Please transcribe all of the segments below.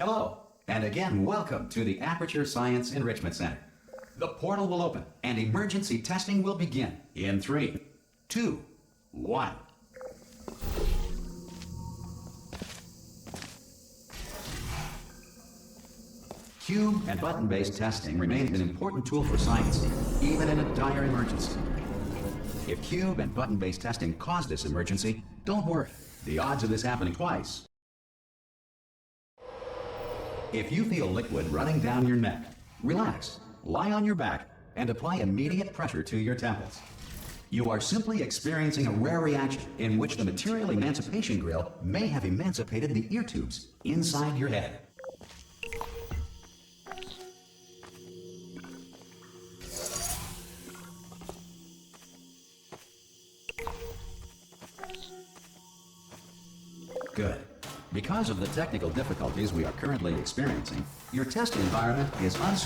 Hello, and again welcome to the Aperture Science Enrichment Center. The portal will open and emergency testing will begin in 3, 2, 1. Cube and button-based testing remains an important tool for science, even in a dire emergency. If cube and button-based testing caused this emergency, don't worry. The odds of this happening twice. If you feel liquid running down your neck, relax, lie on your back, and apply immediate pressure to your temples. You are simply experiencing a rare reaction in which the material emancipation grill may have emancipated the ear tubes inside your head. Good. Because of the technical difficulties we are currently experiencing, your test environment is uncertain.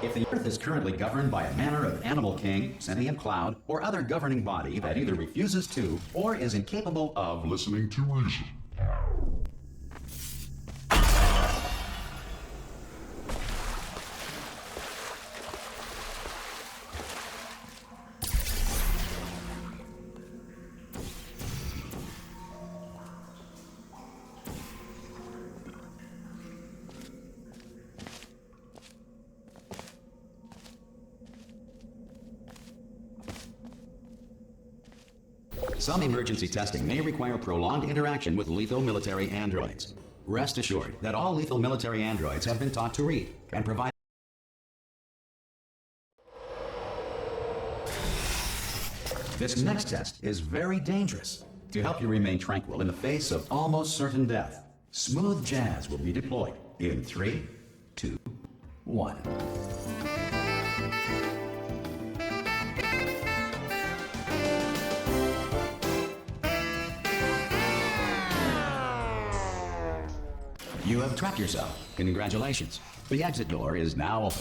If the Earth is currently governed by a manner of animal king, sentient cloud, or other governing body that either refuses to or is incapable of listening to reason. Some emergency testing may require prolonged interaction with lethal military androids. Rest assured that all lethal military androids have been taught to read and provide. This next test is very dangerous. To help you remain tranquil in the face of almost certain death, smooth jazz will be deployed in 3, 2, 1. You have trapped yourself. Congratulations. The exit door is now open.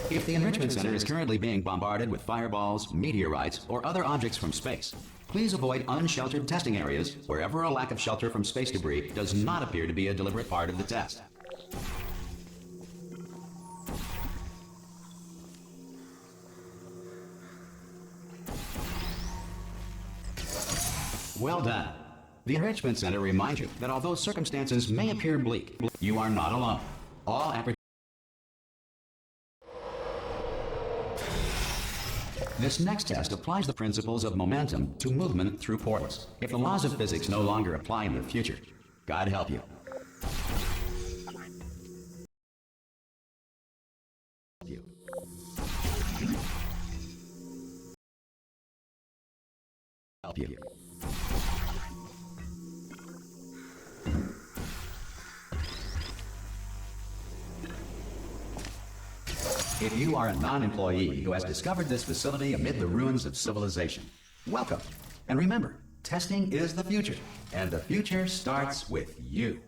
If the Enrichment Center is currently being bombarded with fireballs, meteorites, or other objects from space, please avoid unsheltered testing areas wherever a lack of shelter from space debris does not appear to be a deliberate part of the test. Well done. The Enrichment Center reminds you that although circumstances may appear bleak, you are not alone. All This next test applies the principles of momentum to movement through portals. If the laws of physics no longer apply in the future, God help you. Help you. If you are a non-employee who has discovered this facility amid the ruins of civilization, welcome. And remember, testing is the future, and the future starts with you.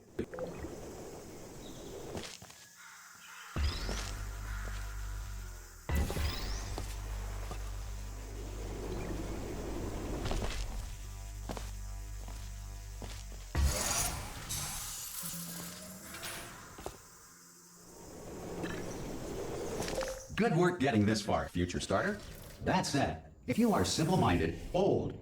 Good work getting this far, future starter. That said, if you are simple-minded, old,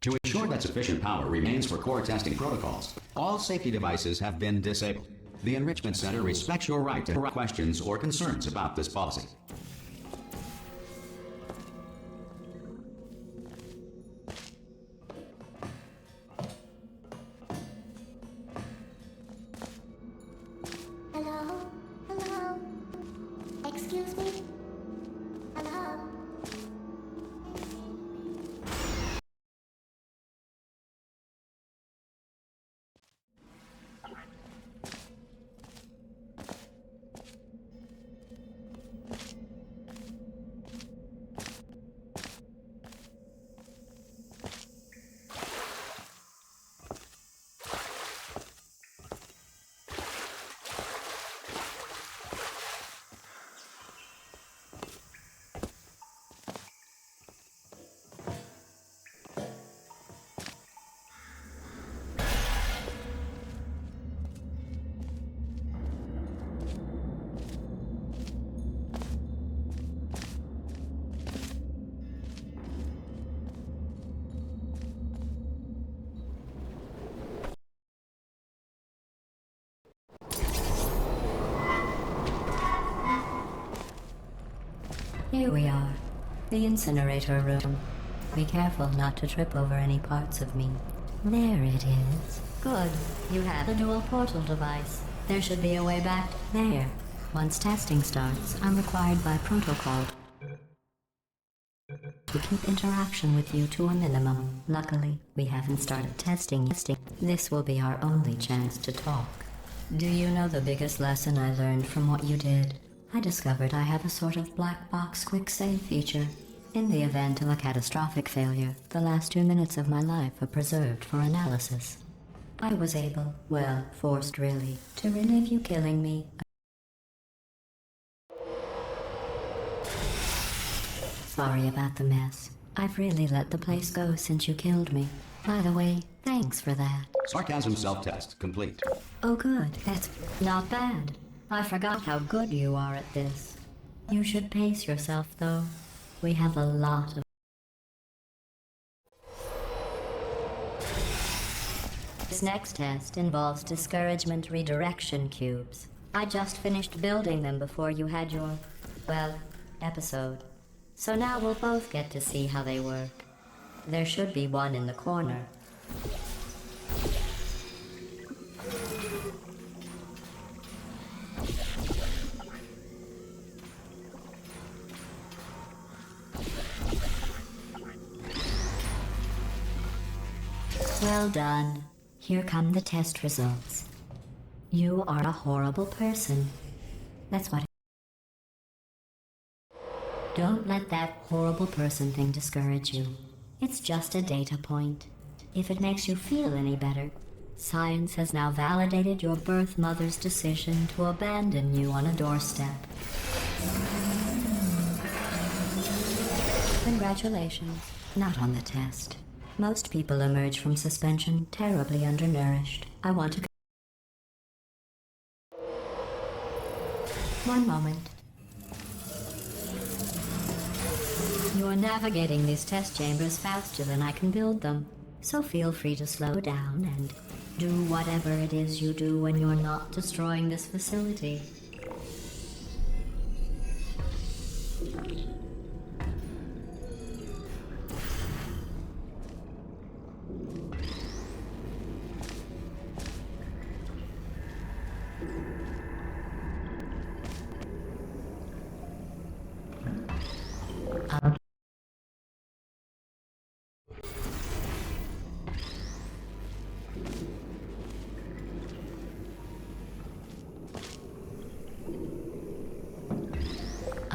to ensure that sufficient power remains for core testing protocols, all safety devices have been disabled. The Enrichment Center respects your right to questions or concerns about this policy. Excuse me? Hello? Here we are. The incinerator room. Be careful not to trip over any parts of me. There it is. Good. You have a dual portal device. There should be a way back there. Once testing starts, I'm required by protocol to keep interaction with you to a minimum. Luckily, we haven't started testing. This will be our only chance to talk. Do you know the biggest lesson I learned from what you did? I discovered I have a sort of black box quick save feature. In the event of a catastrophic failure, the last 2 minutes of my life are preserved for analysis. I was able, well, forced really, to relive you killing me. Sorry about the mess. I've really let the place go since you killed me. By the way, thanks for that. Sarcasm self-test complete. Oh good, that's not bad. I forgot how good you are at this. You should pace yourself though. We have a lot of... This next test involves discouragement redirection cubes. I just finished building them before you had your, well, episode. So now we'll both get to see how they work. There should be one in the corner. Well done. Here come the test results. You are a horrible person. That's what... Don't let that horrible person thing discourage you. It's just a data point. If it makes you feel any better, science has now validated your birth mother's decision to abandon you on a doorstep. Congratulations. Not on the test. Most people emerge from suspension terribly undernourished. I want to... One moment. You're navigating these test chambers faster than I can build them, so feel free to slow down and do whatever it is you do when you're not destroying this facility.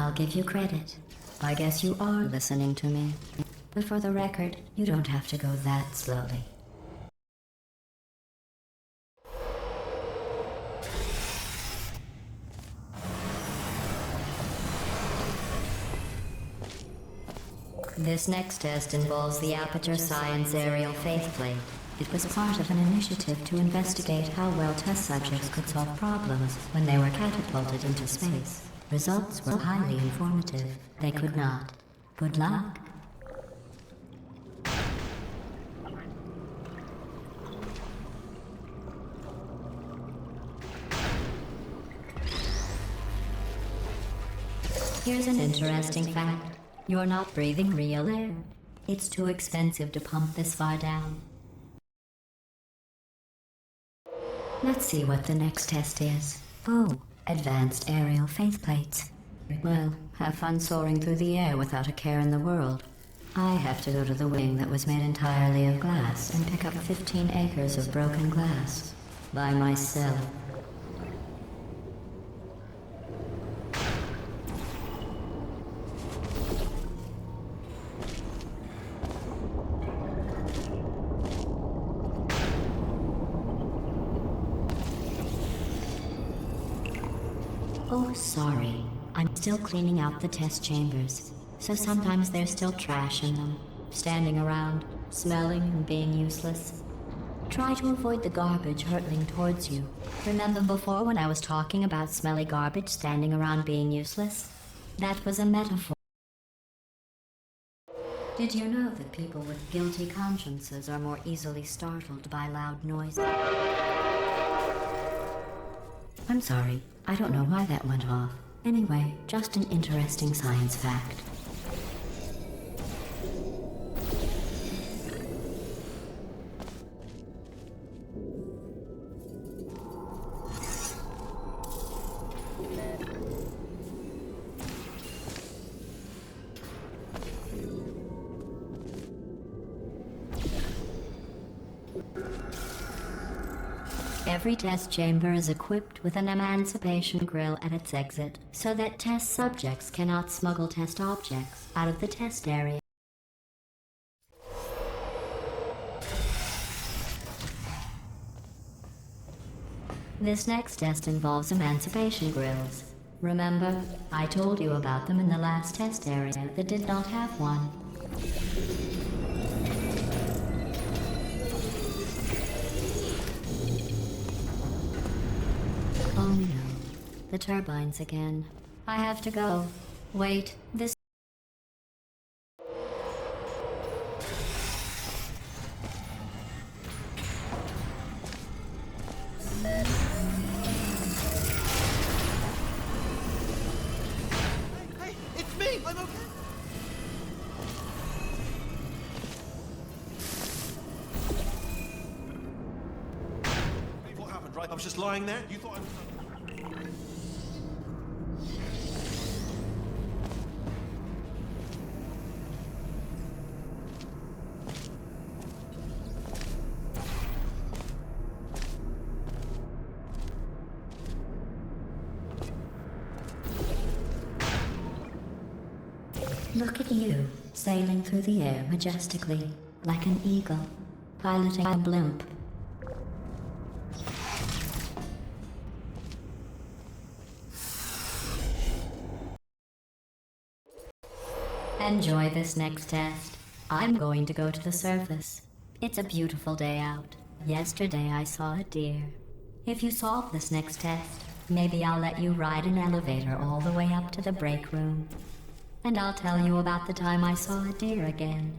I'll give you credit. I guess you are listening to me. But for the record, you don't have to go that slowly. This next test involves the Aperture Science Aerial Faithplate. It was part of an initiative to investigate how well test subjects could solve problems when they were catapulted into space. Results were highly informative. They could not. Good luck. Here's an interesting fact. You're not breathing real air. It's too expensive to pump this far down. Let's see what the next test is. Oh, advanced aerial faithplates. Well, have fun soaring through the air without a care in the world. I have to go to the wing that was made entirely of glass and pick up 15 acres of broken glass. By myself. Oh, sorry. I'm still cleaning out the test chambers, so sometimes there's still trash in them, standing around, smelling and being useless. Try to avoid the garbage hurtling towards you. Remember before when I was talking about smelly garbage standing around being useless? That was a metaphor. Did you know that people with guilty consciences are more easily startled by loud noises? I'm sorry. I don't know why that went off. Anyway, just an interesting science fact. Every test chamber is equipped with an emancipation grill at its exit, so that test subjects cannot smuggle test objects out of the test area. This next test involves emancipation grills. Remember, I told you about them in the last test area that did not have one. Oh no, the turbines again. I have to go. Wait, this... Hey, it's me! I'm okay! What happened, right? I was just lying there. You thought I was... Look at you, sailing through the air majestically, like an eagle, piloting a blimp. Enjoy this next test. I'm going to go to the surface. It's a beautiful day out. Yesterday I saw a deer. If you solve this next test, maybe I'll let you ride an elevator all the way up to the break room. And I'll tell you about the time I saw a deer again.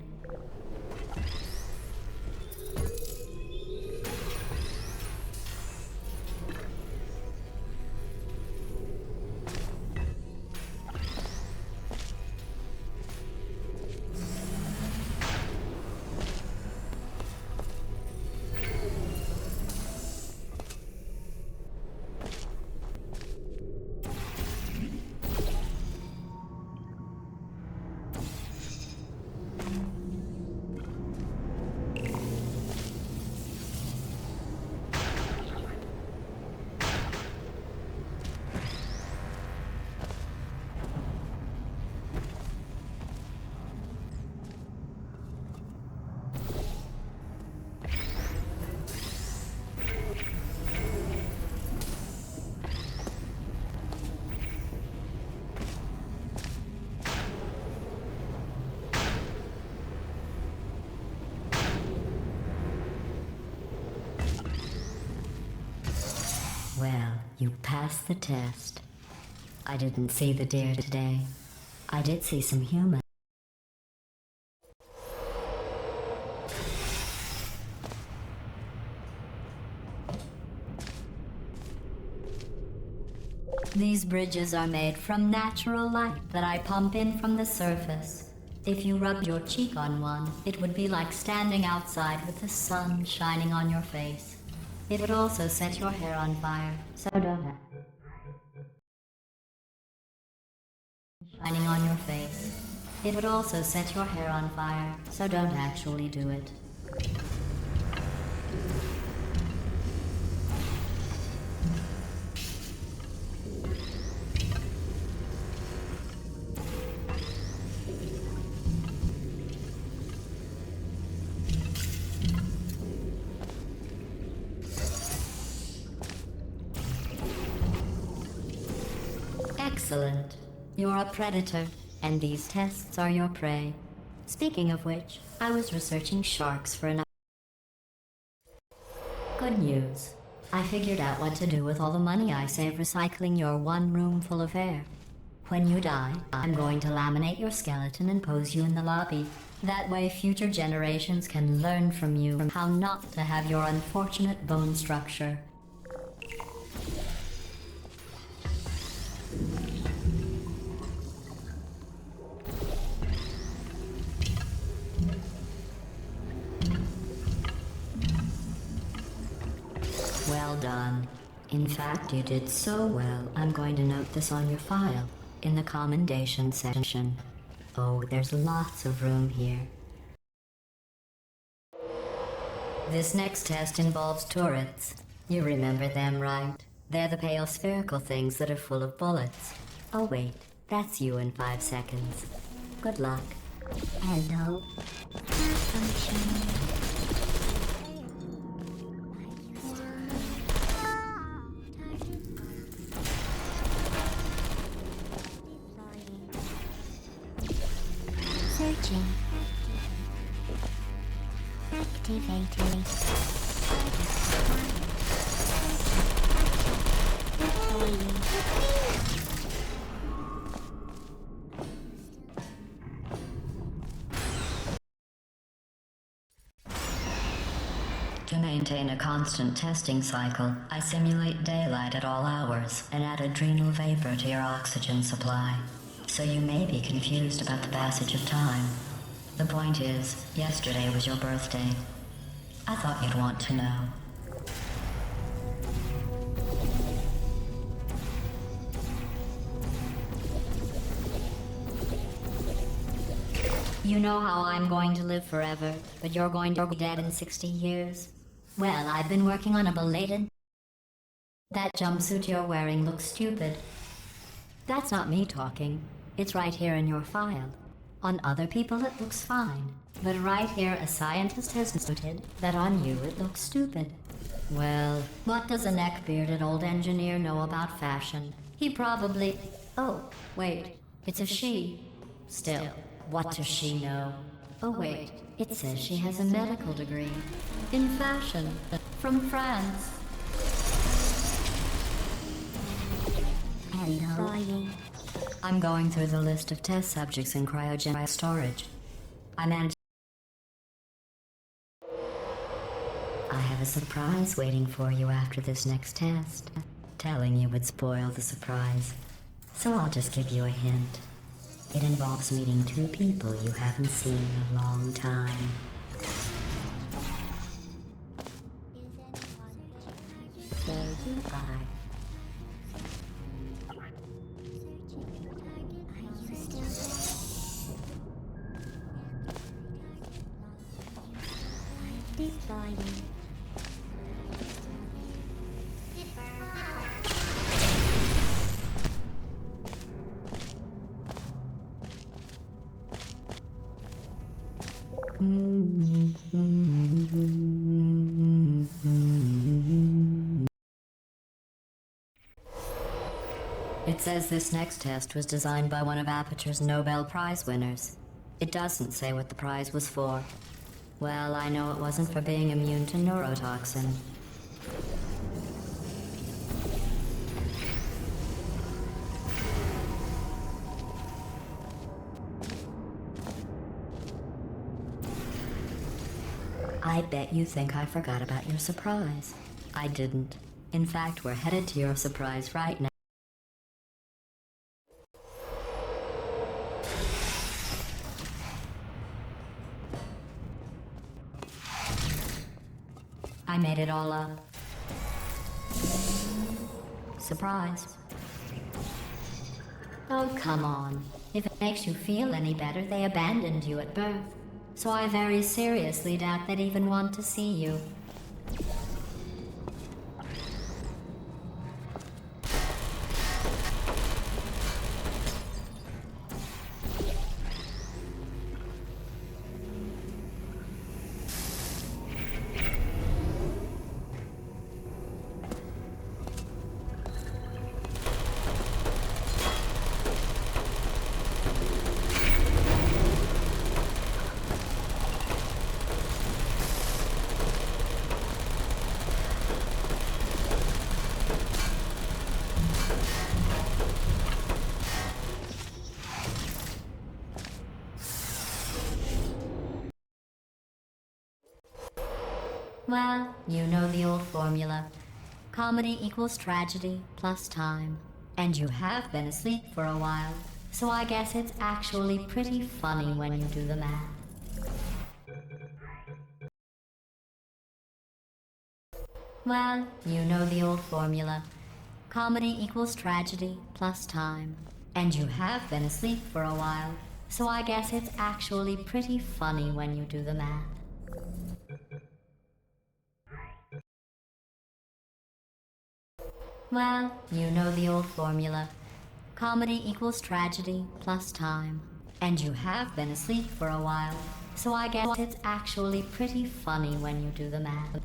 Well, you passed the test. I didn't see the deer today. I did see some humans. These bridges are made from natural light that I pump in from the surface. If you rubbed your cheek on one, it would be like standing outside with the sun shining on your face. It would also set your hair on fire, so don't shining on your face. It would also set your hair on fire, so don't actually do it. Excellent. You're a predator, and these tests are your prey. Speaking of which, I was researching sharks for an... Good news. I figured out what to do with all the money I save recycling your one room full of air. When you die, I'm going to laminate your skeleton and pose you in the lobby. That way future generations can learn from you how not to have your unfortunate bone structure. In fact, you did so well, I'm going to note this on your file, in the commendation section. Oh, there's lots of room here. This next test involves turrets. You remember them, right? They're the pale spherical things that are full of bullets. Oh wait, that's you in 5 seconds. Good luck. Hello. Malfunction. Searching. Activating. To maintain a constant testing cycle, I simulate daylight at all hours and add adrenal vapor to your oxygen supply. So you may be confused about the passage of time. The point is, yesterday was your birthday. I thought you'd want to know. You know how I'm going to live forever, but you're going to be dead in 60 years? Well, I've been working on a belated... That jumpsuit you're wearing looks stupid. That's not me talking. It's right here in your file. On other people it looks fine, but right here a scientist has noted that on you it looks stupid. Well, what does a neck-bearded old engineer know about fashion? He probably... Oh, wait, it's a she. Still, what does she know? Oh wait, it says she has a medical degree. In fashion, from France. Hello. I'm going through the list of test subjects in cryogenic storage. I managed... I have a surprise waiting for you after this next test. Telling you would spoil the surprise. So I'll just give you a hint. It involves meeting 2 people you haven't seen in a long time. Say goodbye. Deploying. It says this next test was designed by one of Aperture's Nobel Prize winners. It doesn't say what the prize was for. Well, I know it wasn't for being immune to neurotoxin. I bet you think I forgot about your surprise. I didn't. In fact, we're headed to your surprise right now. I made it all up. Surprise. Oh, come on. If it makes you feel any better, they abandoned you at birth. So I very seriously doubt they'd even want to see you. Well, you know the old formula. Comedy equals tragedy plus time. And you have been asleep for a while, so I guess it's actually pretty funny when you do the math. Well, you know the old formula. Comedy equals tragedy plus time. And you have been asleep for a while, so I guess it's actually pretty funny when you do the math. Well, you know the old formula. Comedy equals tragedy plus time. And you have been asleep for a while, so I guess it's actually pretty funny when you do the math.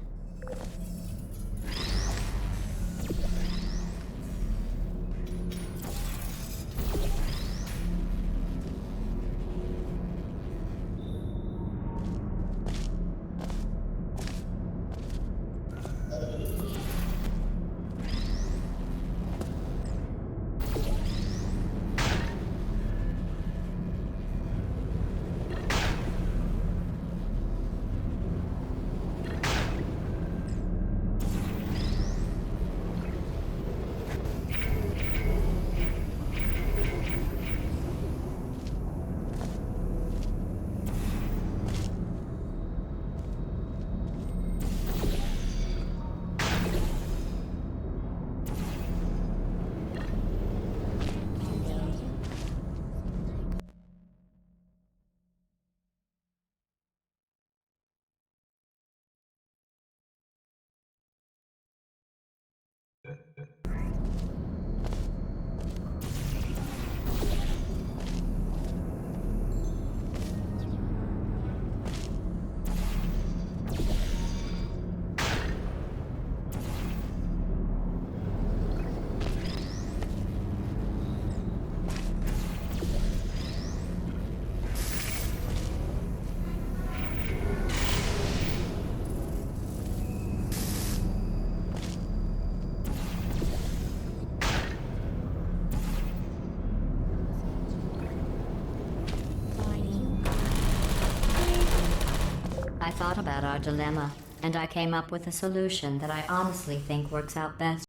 I thought about our dilemma, and I came up with a solution that I honestly think works out best.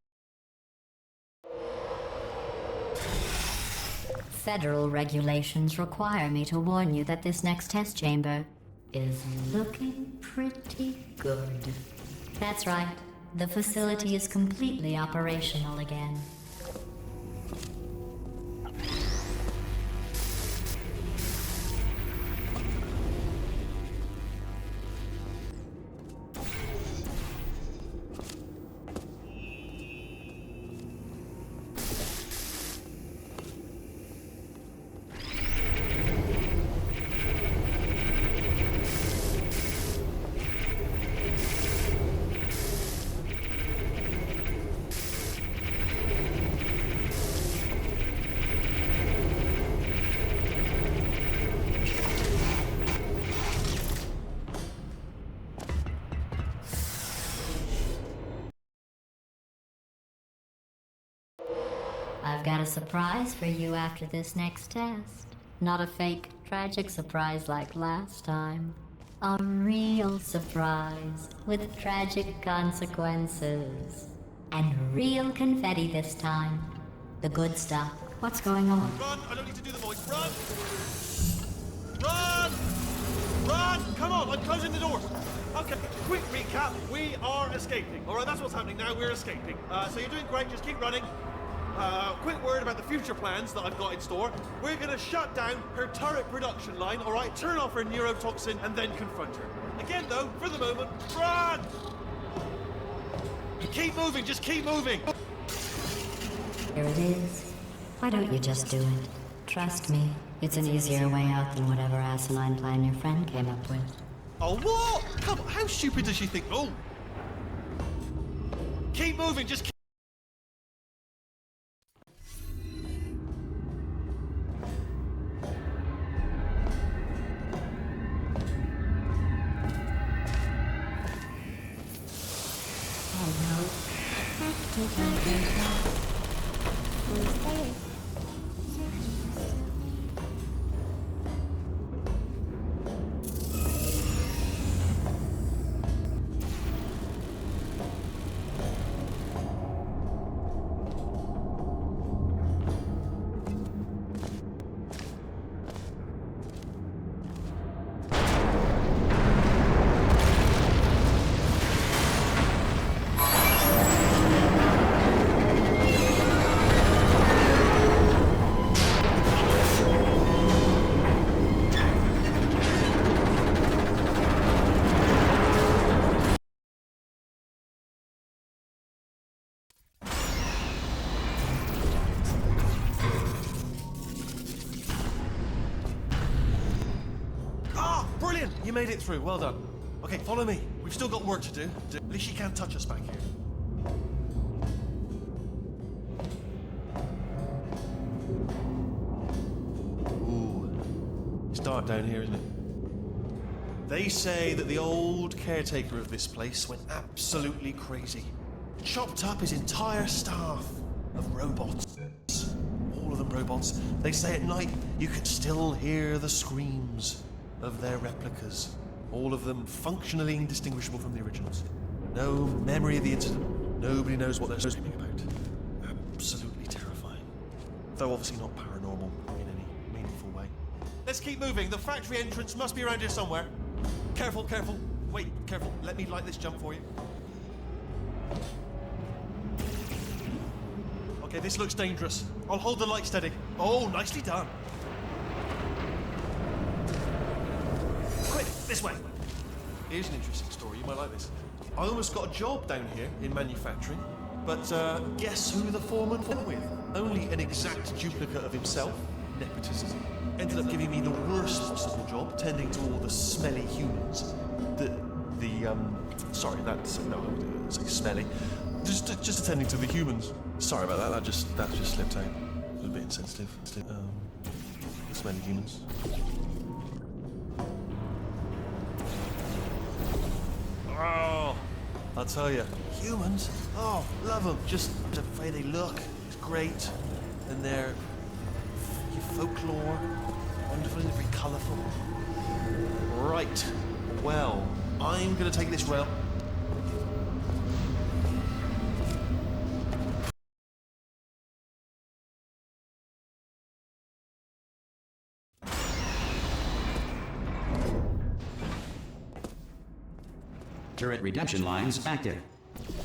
Federal regulations require me to warn you that this next test chamber is looking pretty good. That's right. The facility is completely operational again. I've got a surprise for you after this next test. Not a fake, tragic surprise like last time. A real surprise with tragic consequences. And real confetti this time. The good stuff. What's going on? Run! I don't need to do the voice. Run! Run! Run! Come on, I'm closing the doors. Okay, quick recap. We are escaping. All right, that's what's happening now. We're escaping. So you're doing great. Just keep running. Quick word about the future plans that I've got in store. We're gonna shut down her turret production line, all right? Turn off her neurotoxin and then confront her. Again, though, for the moment, run! Keep moving, just keep moving. Here it is. Why don't you just do it? Trust me, it's an easier way out than whatever asinine plan your friend came up with. Oh, what? Come on, how stupid does she think? Oh! Keep moving, just keep... made it through. Well done. Okay, follow me. We've still got work to do. At least you can't touch us back here. Ooh. It's dark down here, isn't it? They say that the old caretaker of this place went absolutely crazy. Chopped up his entire staff of robots. All of them robots. They say at night you can still hear the screams of their replicas. All of them functionally indistinguishable from the originals. No memory of the incident. Nobody knows what they're screaming about. Absolutely terrifying. Though obviously not paranormal in any meaningful way. Let's keep moving. The factory entrance must be around here somewhere. Careful, careful. Wait, careful. Let me light this jump for you. Okay, this looks dangerous. I'll hold the light steady. Oh, nicely done. Quick, this way. Here's an interesting story. You might like this. I almost got a job down here in manufacturing, but guess who the foreman went with? Only an exact duplicate of himself. Nepotism. Ended up giving me the worst possible job, tending to all the smelly humans. Sorry, that's no, I was like smelly. Just attending to the humans. Sorry about that. That just slipped out. It was a bit insensitive. The smelly humans. Oh, I'll tell you, humans. Oh, love them. Just the way they look is great, and their folklore, wonderful and very colourful. Right. Well, I'm gonna take this rail. Turret redemption lines active.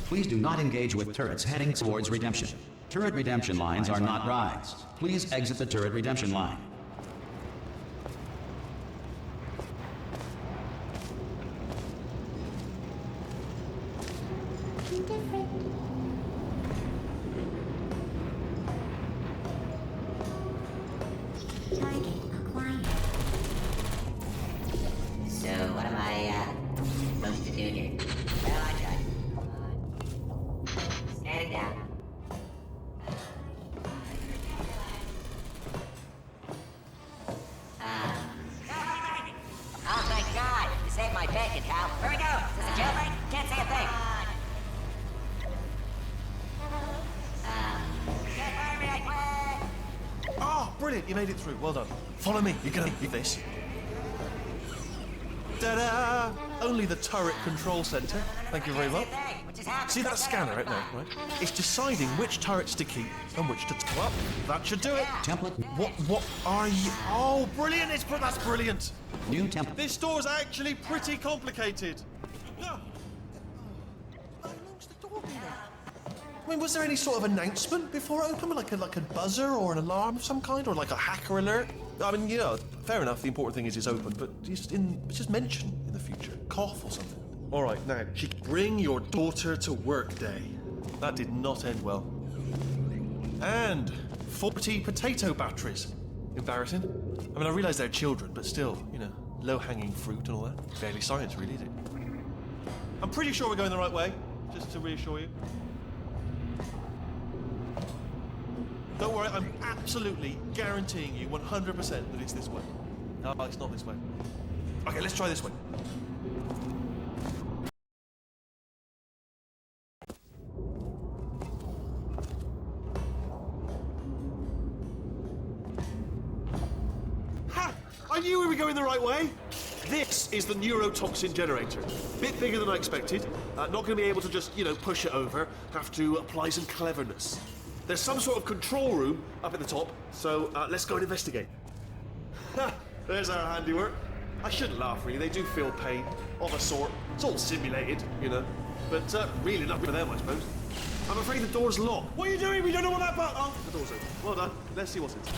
Please do not engage with turrets heading towards redemption. Turret redemption lines are not rides. Please exit the turret redemption line. Different. Target acquired. So what am I supposed to do here? Well, I tried. Standing down. Oh, thank God! You saved my bacon, pal. Where we go? Is this a jailbreak? Can't say a thing. Can't fire me, I quit! Oh, brilliant! You made it through. Well done. Follow me. You're gonna need this. Ta-da! Only the turret control center. Thank you very much. See that scanner right there, right? It's deciding which turrets to keep and which to... Well, that should do it. Template. What are you... Oh, brilliant! That's brilliant! New template. This store's actually pretty complicated. How long's the door been open? I mean, was there any sort of announcement before it opened? Like a buzzer or an alarm of some kind? Or like a hacker alert? I mean, you know, fair enough, the important thing is it's open, but just mention in the future. Cough or something. All right, now, bring your daughter to work day. That did not end well. And 40 potato batteries. Embarrassing. I mean, I realise they're children, but still, you know, low-hanging fruit and all that. Barely science, really, is it? I'm pretty sure we're going the right way, just to reassure you. Don't worry, I'm absolutely guaranteeing you 100% that it's this way. No, it's not this way. Okay, let's try this way. Ha! I knew we were going the right way. This is the neurotoxin generator. Bit bigger than I expected. Not going to be able to just, you know, push it over. Have to apply some cleverness. There's some sort of control room up at the top, so let's go and investigate. Ha! There's our handiwork. I shouldn't laugh, really. They do feel pain, of a sort. It's all simulated, you know. But really not for them, I suppose. I'm afraid the door's locked. What are you doing? We don't know what that button... Oh, the door's open. Well done. Let's see what's inside.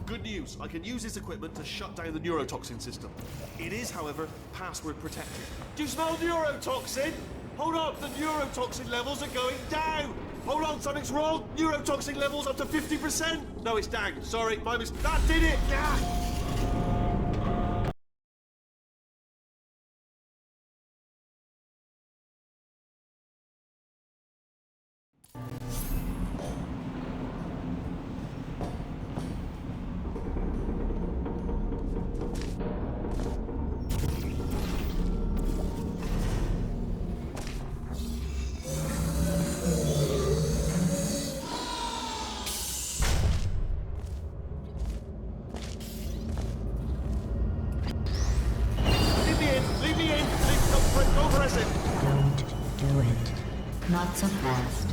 Good news. I can use this equipment to shut down the neurotoxin system. It is, however, password protected. Do you smell neurotoxin? Hold on, the neurotoxin levels are going down. Hold on, something's wrong. Neurotoxin levels up to 50%. No, it's down. Sorry, my mistake. That did it. Yeah. Not so fast.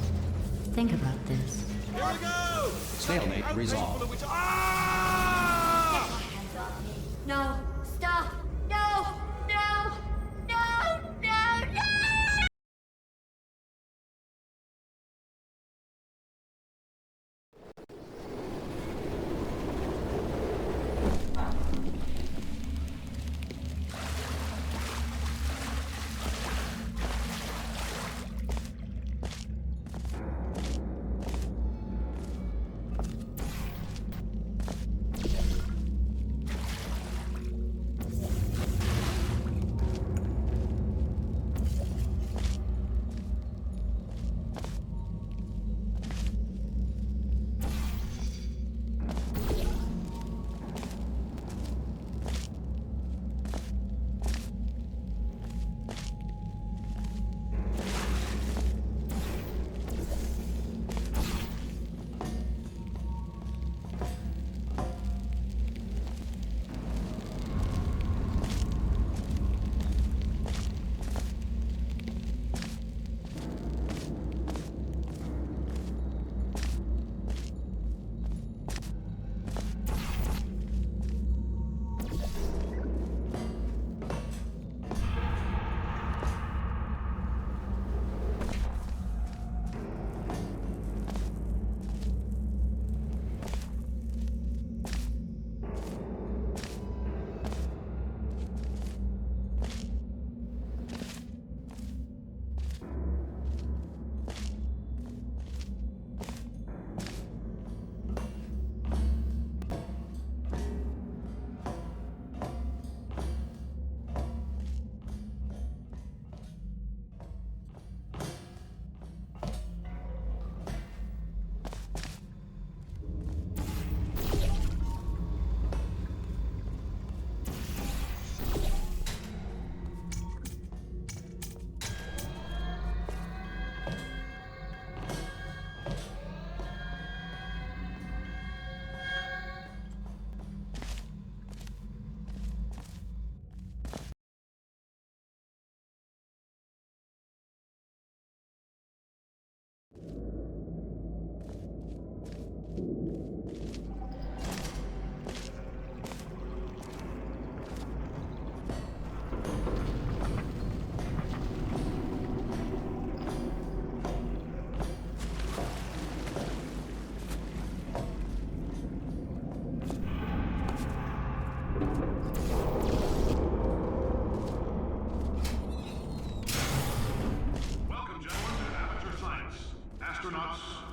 Think about this. Here we go! Stalemate Outbreak resolved. full of ah! No, stop! No! No! No! No! No!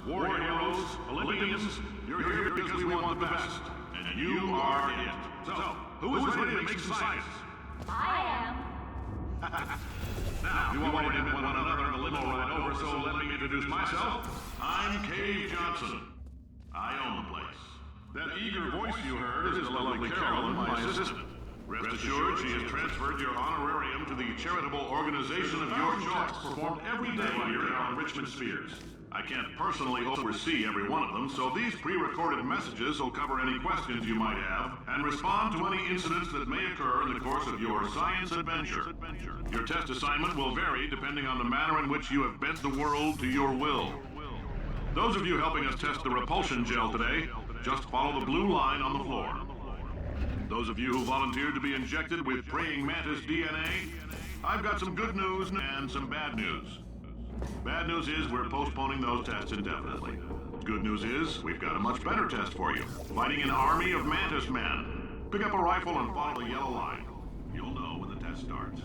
Warrior heroes, Olympians, you're here because we want the best, and you are it. So, who is ready to make some science? I am. Now, you already met one another in the limo ride over, so let me introduce myself. I'm Cave Johnson. I own the place. That eager voice you heard is the lovely Carolyn, my assistant. Rest assured, she has transferred your honorarium to the charitable organization of your choice, performed every day while you're on Richmond Spheres. I can't personally oversee every one of them, so these pre-recorded messages will cover any questions you might have and respond to any incidents that may occur in the course of your science adventure. Your test assignment will vary depending on the manner in which you have bent the world to your will. Those of you helping us test the repulsion gel today, just follow the blue line on the floor. Those of you who volunteered to be injected with praying mantis DNA, I've got some good news and some bad news. Bad news is we're postponing those tests indefinitely. Good news is we've got a much better test for you. Fighting an army of mantis men. Pick up a rifle and follow the yellow line. You'll know when the test starts.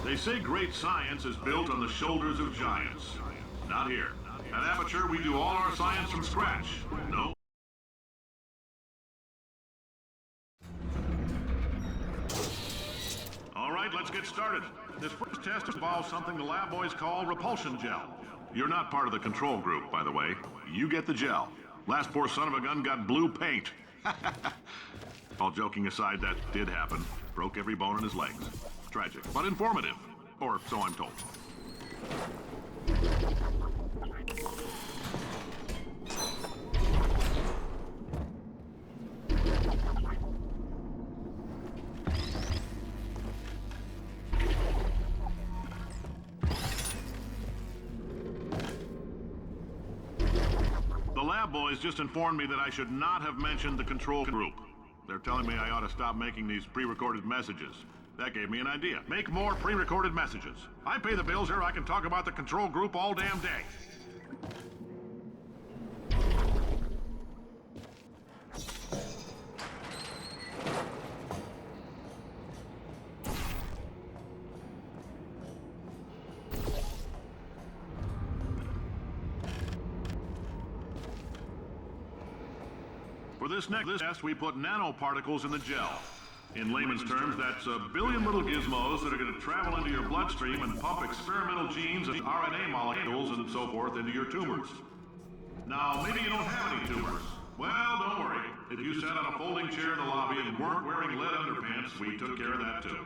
They say great science is built on the shoulders of giants. Not here. At Aperture, we do all our science from scratch. No. All right, let's get started. This first test involves something the lab boys call repulsion gel. You're not part of the control group, by the way. You get the gel. Last poor son of a gun got blue paint. All joking aside, that did happen. Broke every bone in his legs. Tragic, but informative. Or so I'm told. The lab boys just informed me that I should not have mentioned the control group. They're telling me I ought to stop making these pre-recorded messages. That gave me an idea. Make more pre-recorded messages. I pay the bills here, I can talk about the control group all damn day. For this next test, we put nanoparticles in the gel. In layman's terms, that's a billion little gizmos that are going to travel into your bloodstream and pump experimental genes and RNA molecules and so forth into your tumors. Now, maybe you don't have any tumors. Well, don't worry. If you sat on a folding chair in the lobby and weren't wearing lead underpants, we took care of that too.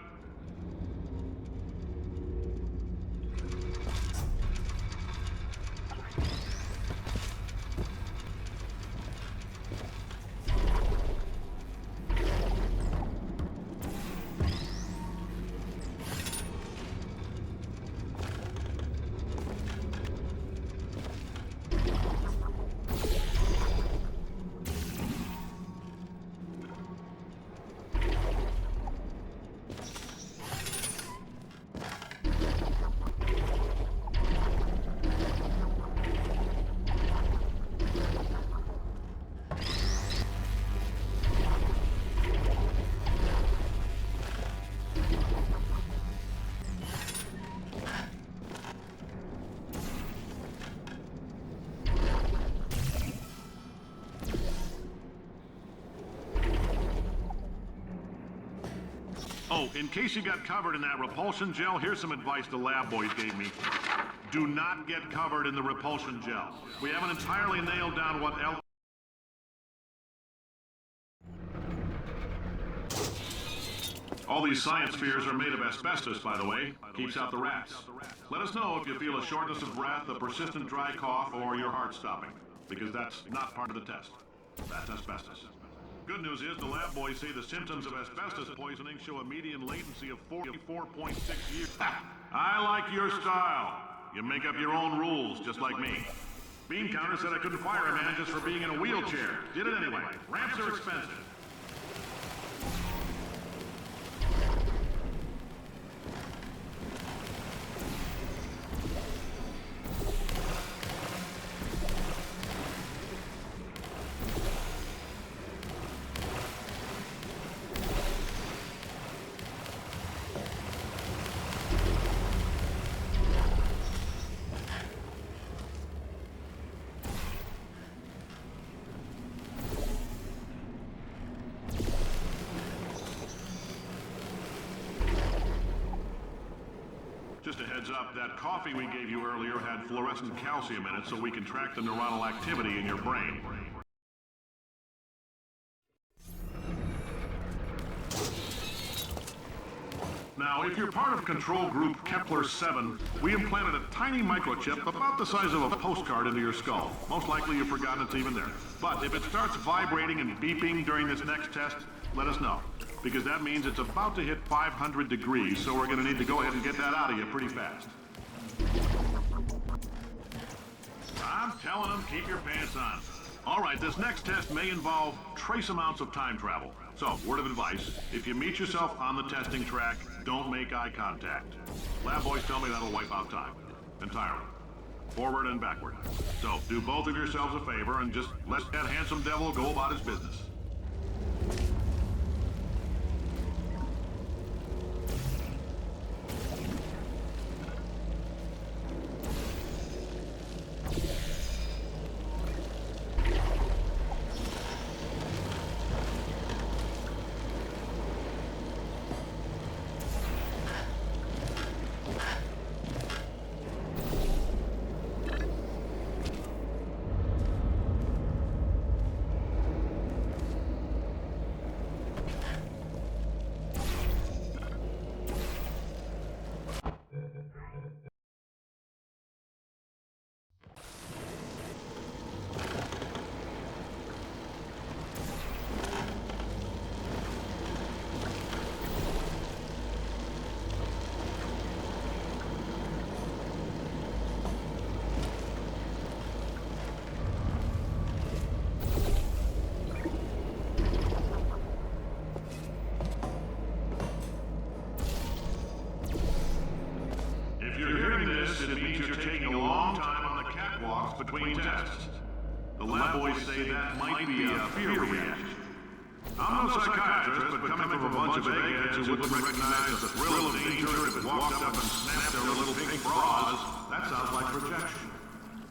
Oh, in case you got covered in that repulsion gel, here's some advice the lab boys gave me. Do not get covered in the repulsion gel. We haven't entirely nailed down what else. All these science spheres are made of asbestos, by the way. Keeps out the rats. Let us know if you feel a shortness of breath, a persistent dry cough, or your heart stopping, because that's not part of the test. That's asbestos. Good news is the lab boys say the symptoms of asbestos poisoning show a median latency of 44.6 years. I like your style. You make up your own rules, just like me. Bean Counter said I couldn't fire a man just for being in a wheelchair. Did it anyway. Ramps are expensive. Just a heads up, that coffee we gave you earlier had fluorescent calcium in it so we can track the neuronal activity in your brain. Now, if you're part of control group Kepler-7, we implanted a tiny microchip about the size of a postcard into your skull. Most likely you've forgotten it's even there. But if it starts vibrating and beeping during this next test, let us know. Because that means it's about to hit 500 degrees, so we're going to need to go ahead and get that out of you pretty fast. I'm telling them, keep your pants on. All right, this next test may involve trace amounts of time travel. So, word of advice, if you meet yourself on the testing track, don't make eye contact. Lab boys tell me that'll wipe out time. Entirely. Forward and backward. So, do both of yourselves a favor and just let that handsome devil go about his business. boys say that might be a fear reaction. I'm no psychiatrist, but coming from a bunch of eggheads who wouldn't recognize the thrill of danger if it walked up and snapped their little pink bras, that sounds like projection.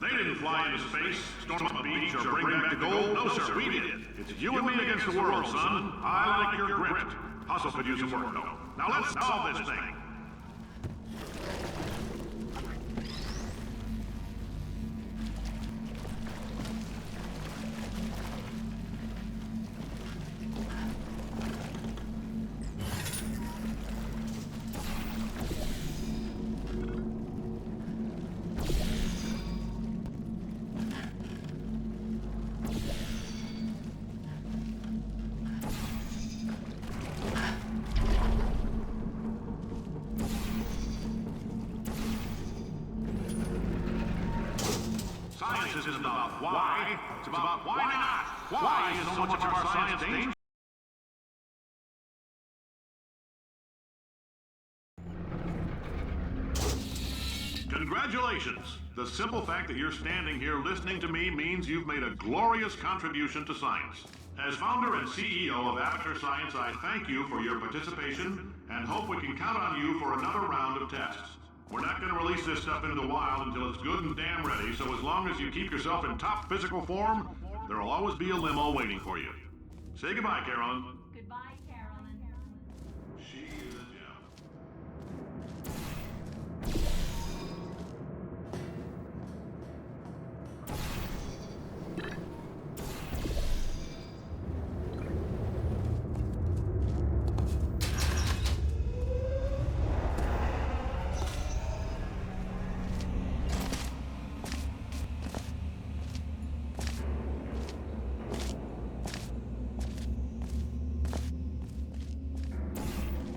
They didn't fly into space, storm a beach, or bring back the gold. No, sir, we did. It's you and me against the world, son. I like your grit. Hustle could use some work, though. Now let's solve this thing. Science isn't about why, it's about why not. Why is so much of our science dangerous? Congratulations! The simple fact that you're standing here listening to me means you've made a glorious contribution to science. As founder and CEO of Aperture Science, I thank you for your participation and hope we can count on you for another round of tests. We're not going to release this stuff into the wild until it's good and damn ready, so as long as you keep yourself in top physical form, there'll always be a limo waiting for you. Say goodbye, Carolyn. Goodbye, Carolyn. She is a gem.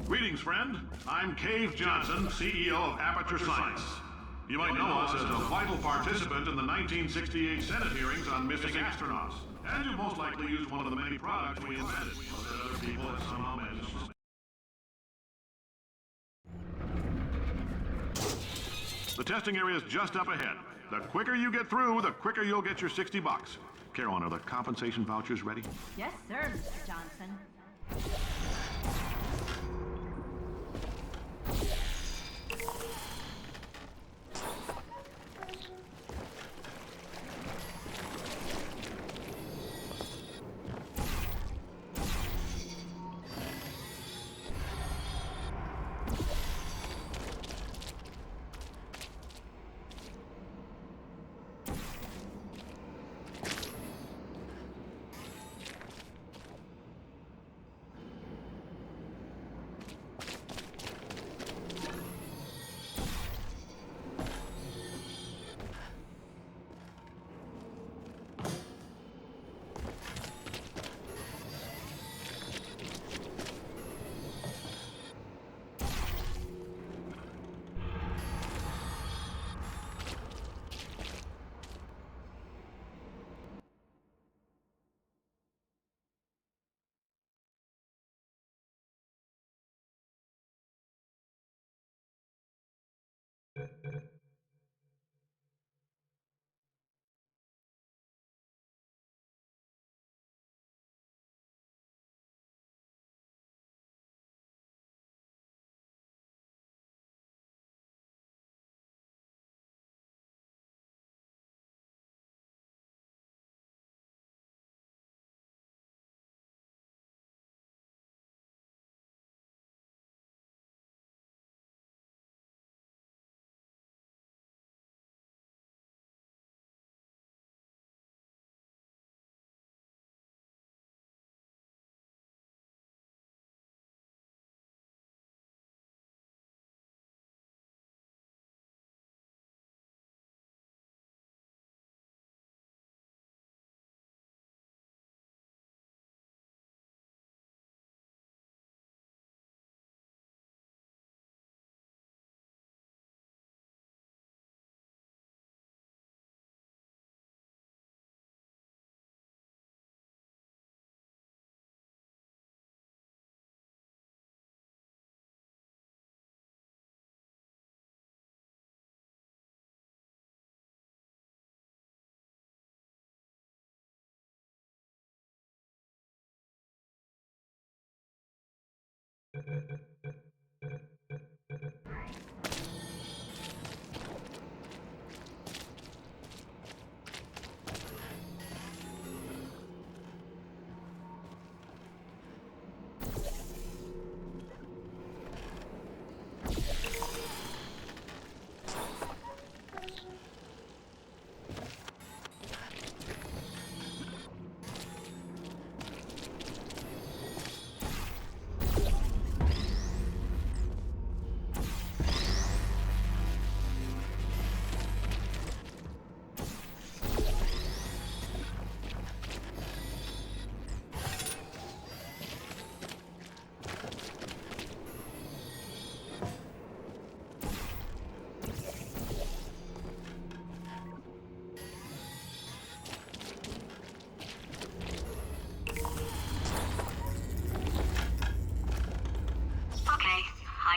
Greetings, friend. I'm Cave Johnson, CEO of Aperture Science. You might know us as a vital participant in the 1968 Senate hearings on missing astronauts. And you most likely used one of the many products we invented, so that other people have somehow managed to... The testing area is just up ahead. The quicker you get through, the quicker you'll get your $60. Carolyn, are the compensation vouchers ready? Yes, sir, Mr. Johnson.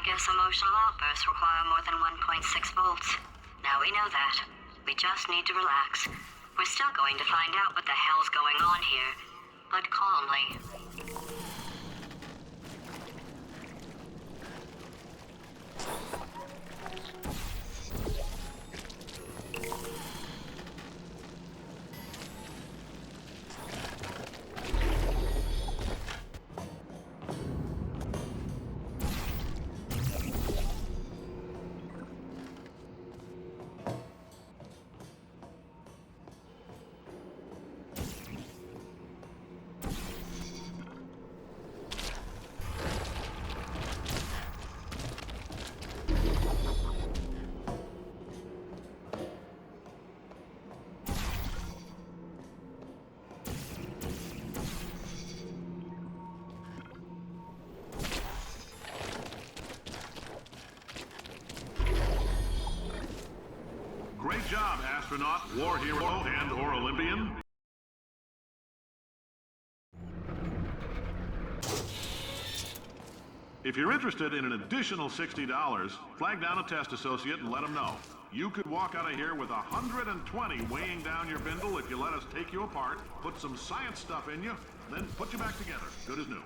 I guess emotional outbursts require more than 1.6 volts. Now we know that. We just need to relax. We're still going to find out what the hell's going on here, but calmly. Great job, astronaut, war hero, and/or Olympian. If you're interested in an additional $60, flag down a test associate and let them know. You could walk out of here with 120 weighing down your bindle if you let us take you apart, put some science stuff in you, then put you back together, good as new.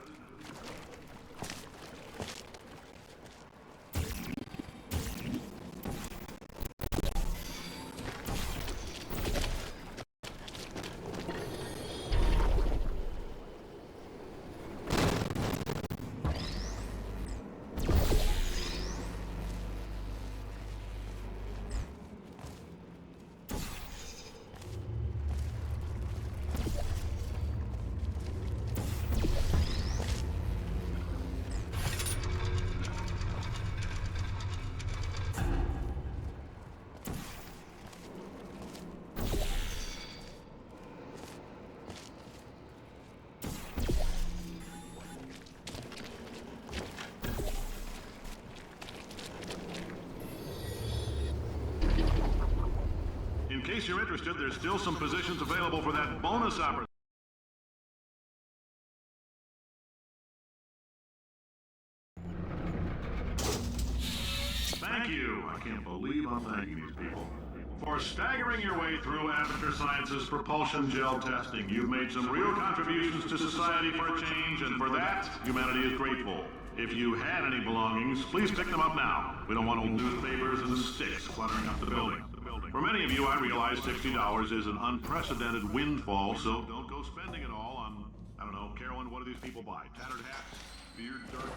In case you're interested, there's still some positions available for that bonus opportunity. Thank you. I can't believe I'm thanking these people. For staggering your way through Amateur Science's propulsion gel testing, you've made some real contributions to society for a change, and for that, humanity is grateful. If you had any belongings, please pick them up now. We don't want old newspapers and sticks cluttering up the building. For many of you, I realize $60 is an unprecedented windfall, so don't go spending it all on, I don't know, Carolyn, what do these people buy? Tattered hats? Beard, dirt?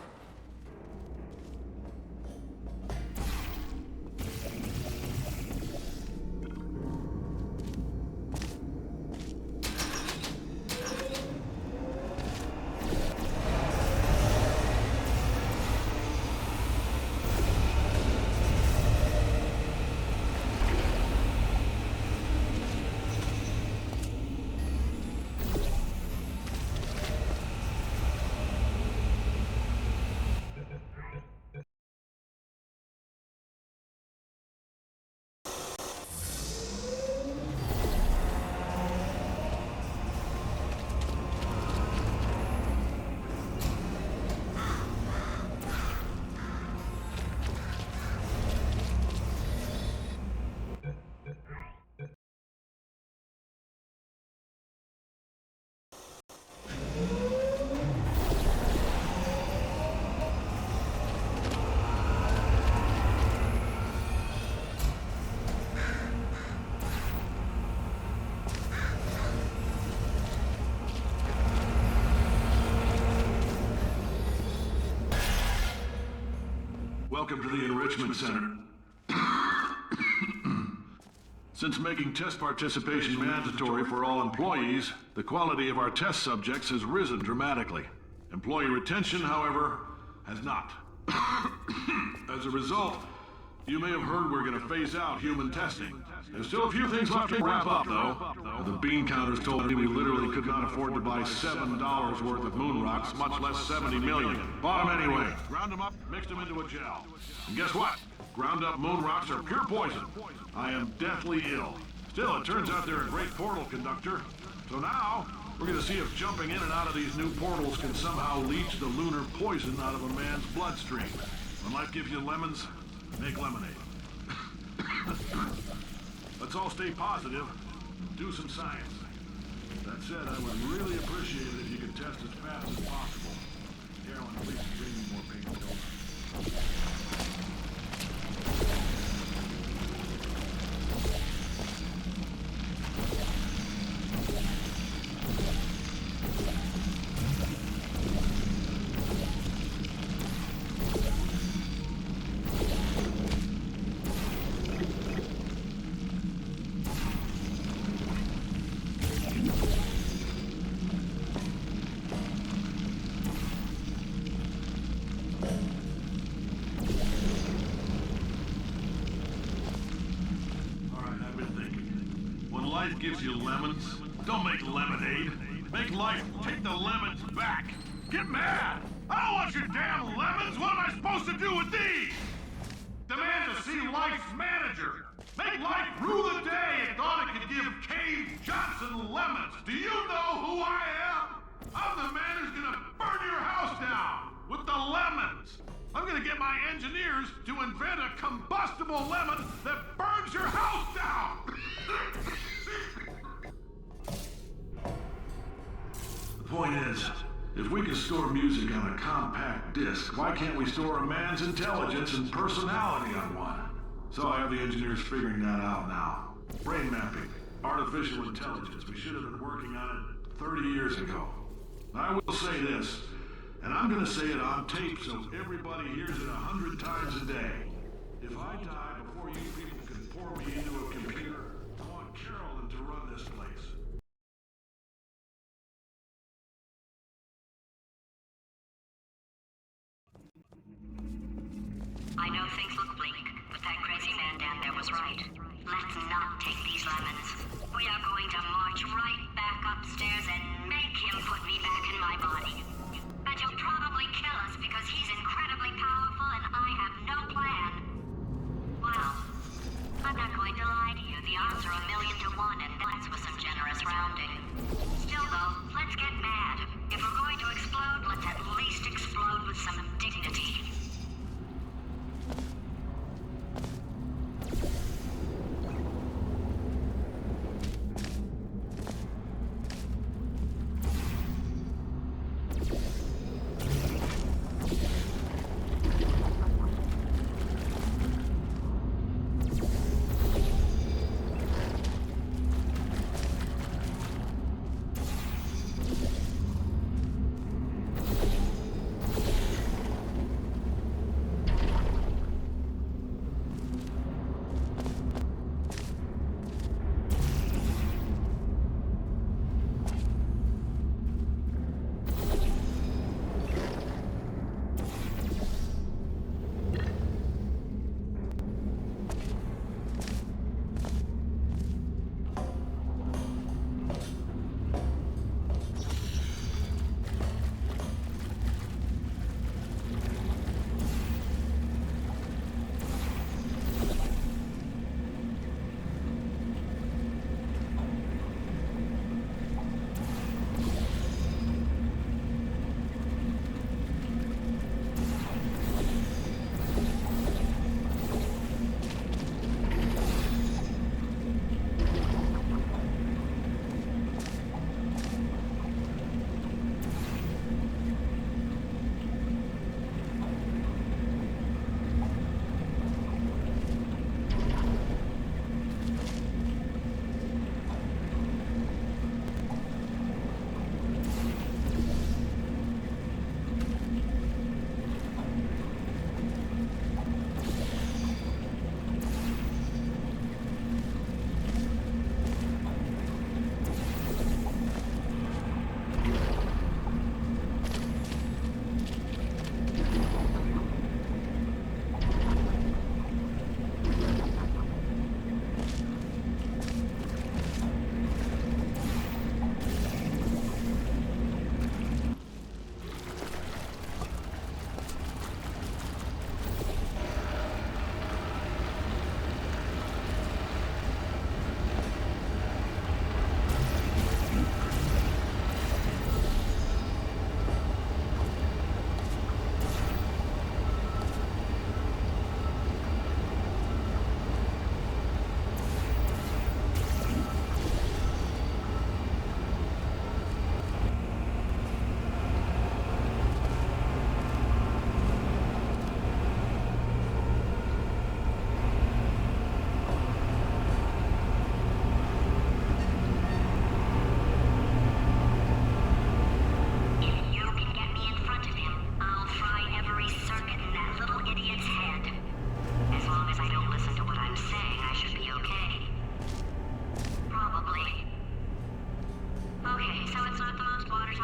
Welcome to the Enrichment Center. Since making test participation mandatory for all employees, the quality of our test subjects has risen dramatically. Employee retention, however, has not. As a result, you may have heard we're going to phase out human testing. There's still a few things left to wrap up, though. The bean counters told me we literally could not afford to buy $7 worth of moon rocks, much less 70 million. Bought them anyway. Ground them up, mixed them into a gel. And guess what? Ground up moon rocks are pure poison. I am deathly ill. Still, it turns out they're a great portal conductor. So now, we're going to see if jumping in and out of these new portals can somehow leach the lunar poison out of a man's bloodstream. When life gives you lemons, make lemonade. Let's all stay positive. Do some science. That said, I would really appreciate it if you could test as fast as possible. Carolyn, please bring me more pain pills. Life gives you lemons. Don't make lemonade. Make life take the lemons back. Get mad! I don't want your damn lemons! What am I supposed to do with these? Demand to see life's manager. Make life rue the day it thought it could give Cave Johnson lemons. Do you know who I am? I'm the man who's gonna burn your house down with the lemons. I'm gonna get my engineers to invent a combustible lemon that burns your house down. The point is, if we can store music on a compact disc, why can't we store a man's intelligence and personality on one? So I have the engineers figuring that out now. Brain mapping, artificial intelligence. We should have been working on it 30 years ago. I will say this, and I'm gonna say it on tape so everybody hears it 100 times a day. If I die before you people can pour me into a computer, I want Carolyn to run this place. I know things look bleak, but that crazy man down there was right. Let's not take these lemons. We are going to march right back upstairs and make him put me back in my body. And he'll probably kill us because he's incredibly powerful and I have no plan. Well, I'm not going to lie to you. The odds are 1,000,000 to 1, and that's with some generous rounding. Still, though, let's get mad. If we're going to explode, let's at least explode with some dignity.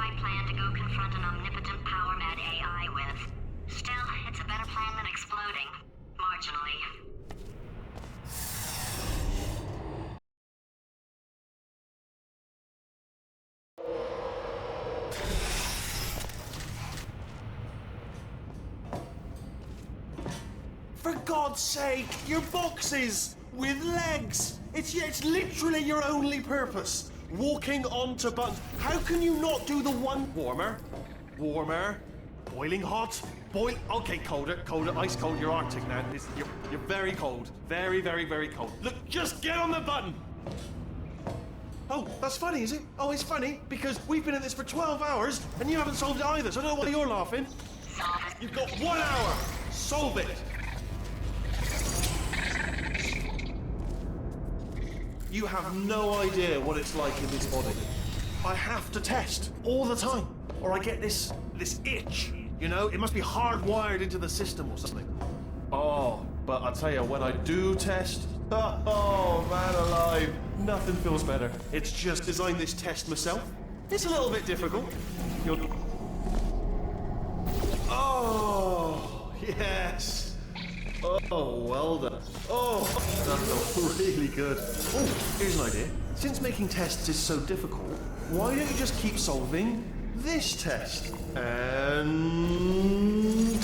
right plan to go confront an omnipotent power-mad AI with. Still, it's a better plan than exploding. Marginally. For God's sake, your boxes with legs. It's literally your only purpose. Walking onto buttons. How can you not do the one warmer, boiling hot, Okay, colder, ice cold. You're Arctic now. You're very cold, very, very, very cold. Look, just get on the button. Oh, that's funny, is it? Oh, it's funny because we've been at this for 12 hours and you haven't solved it either. So I don't know why you're laughing. Solve it. You've got 1 hour. Solve it. You have no idea what it's like in this body. I have to test all the time, or I get this itch. You know, it must be hardwired into the system or something. Oh, but I tell you, when I do test, oh man alive, nothing feels better. It's just designed this test myself. It's a little bit difficult. Oh, yes. Oh, well done. Oh, that felt really good. Oh, here's an idea. Since making tests is so difficult, why don't you just keep solving this test? And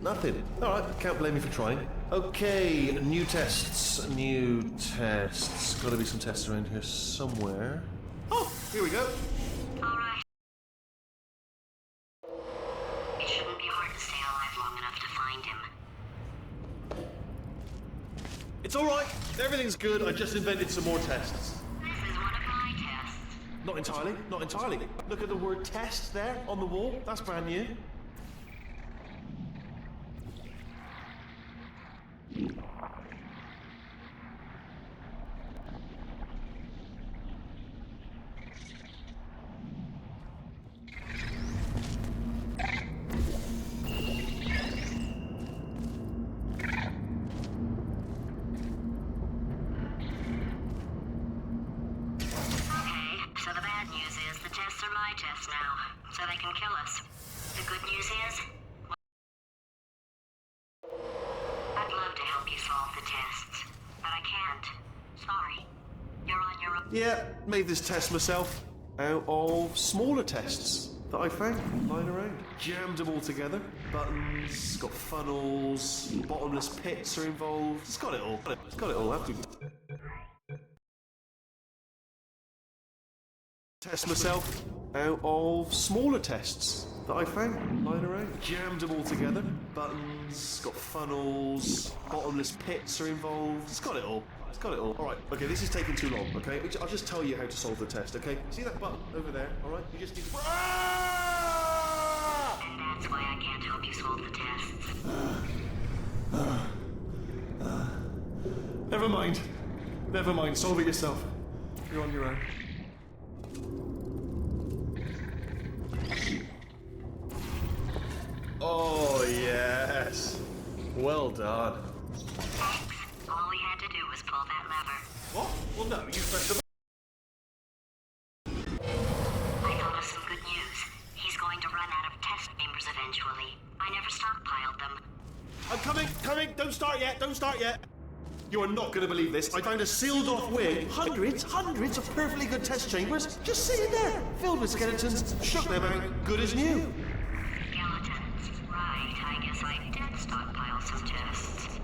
nothing. All right, can't blame me for trying. Okay, new tests. Gotta be some tests around here somewhere. Oh, here we go. All right. It shouldn't be hard to stay alive long enough to find him. It's all right. Everything's good. I just invented some more tests. This is one of my tests. Not entirely. Look at the word test there on the wall. That's brand new. So they can kill us. The good news is, I'd love to help you solve the tests, but I can't. Sorry. You're on your own. Yeah, made this test myself out of smaller tests that I found lying around. Jammed them all together. Buttons, got funnels, bottomless pits are involved. It's got it all. It's got it all. Have to test myself out of smaller tests that I found lying around. Jammed them all together. Buttons, got funnels, bottomless pits are involved. It's got it all. It's got it all. Alright, okay, this is taking too long, okay? I'll just tell you how to solve the test, okay? See that button over there, alright? You just need to... Ah! And that's why I can't help you solve the tests. Never mind. Never mind. Solve it yourself. You're on your own. Oh, yes. Well done. Thanks. All we had to do was pull that lever. What? Well, no, you pressed the I thought of some good news. He's going to run out of test chambers eventually. I never stockpiled them. I'm coming. Don't start yet. You are not going to believe this. I found a sealed off wing. Hundreds of perfectly good test chambers just sitting there, filled with skeletons. Shook them out, good as new. Skeletons. Right, I guess I did stockpile some tests.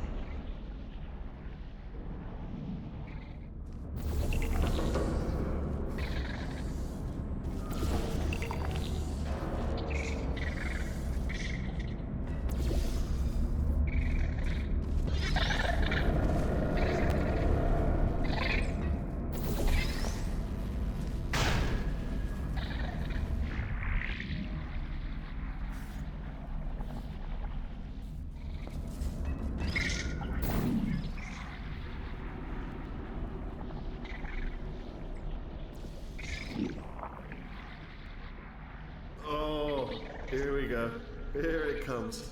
Oh, here we go. Here it comes.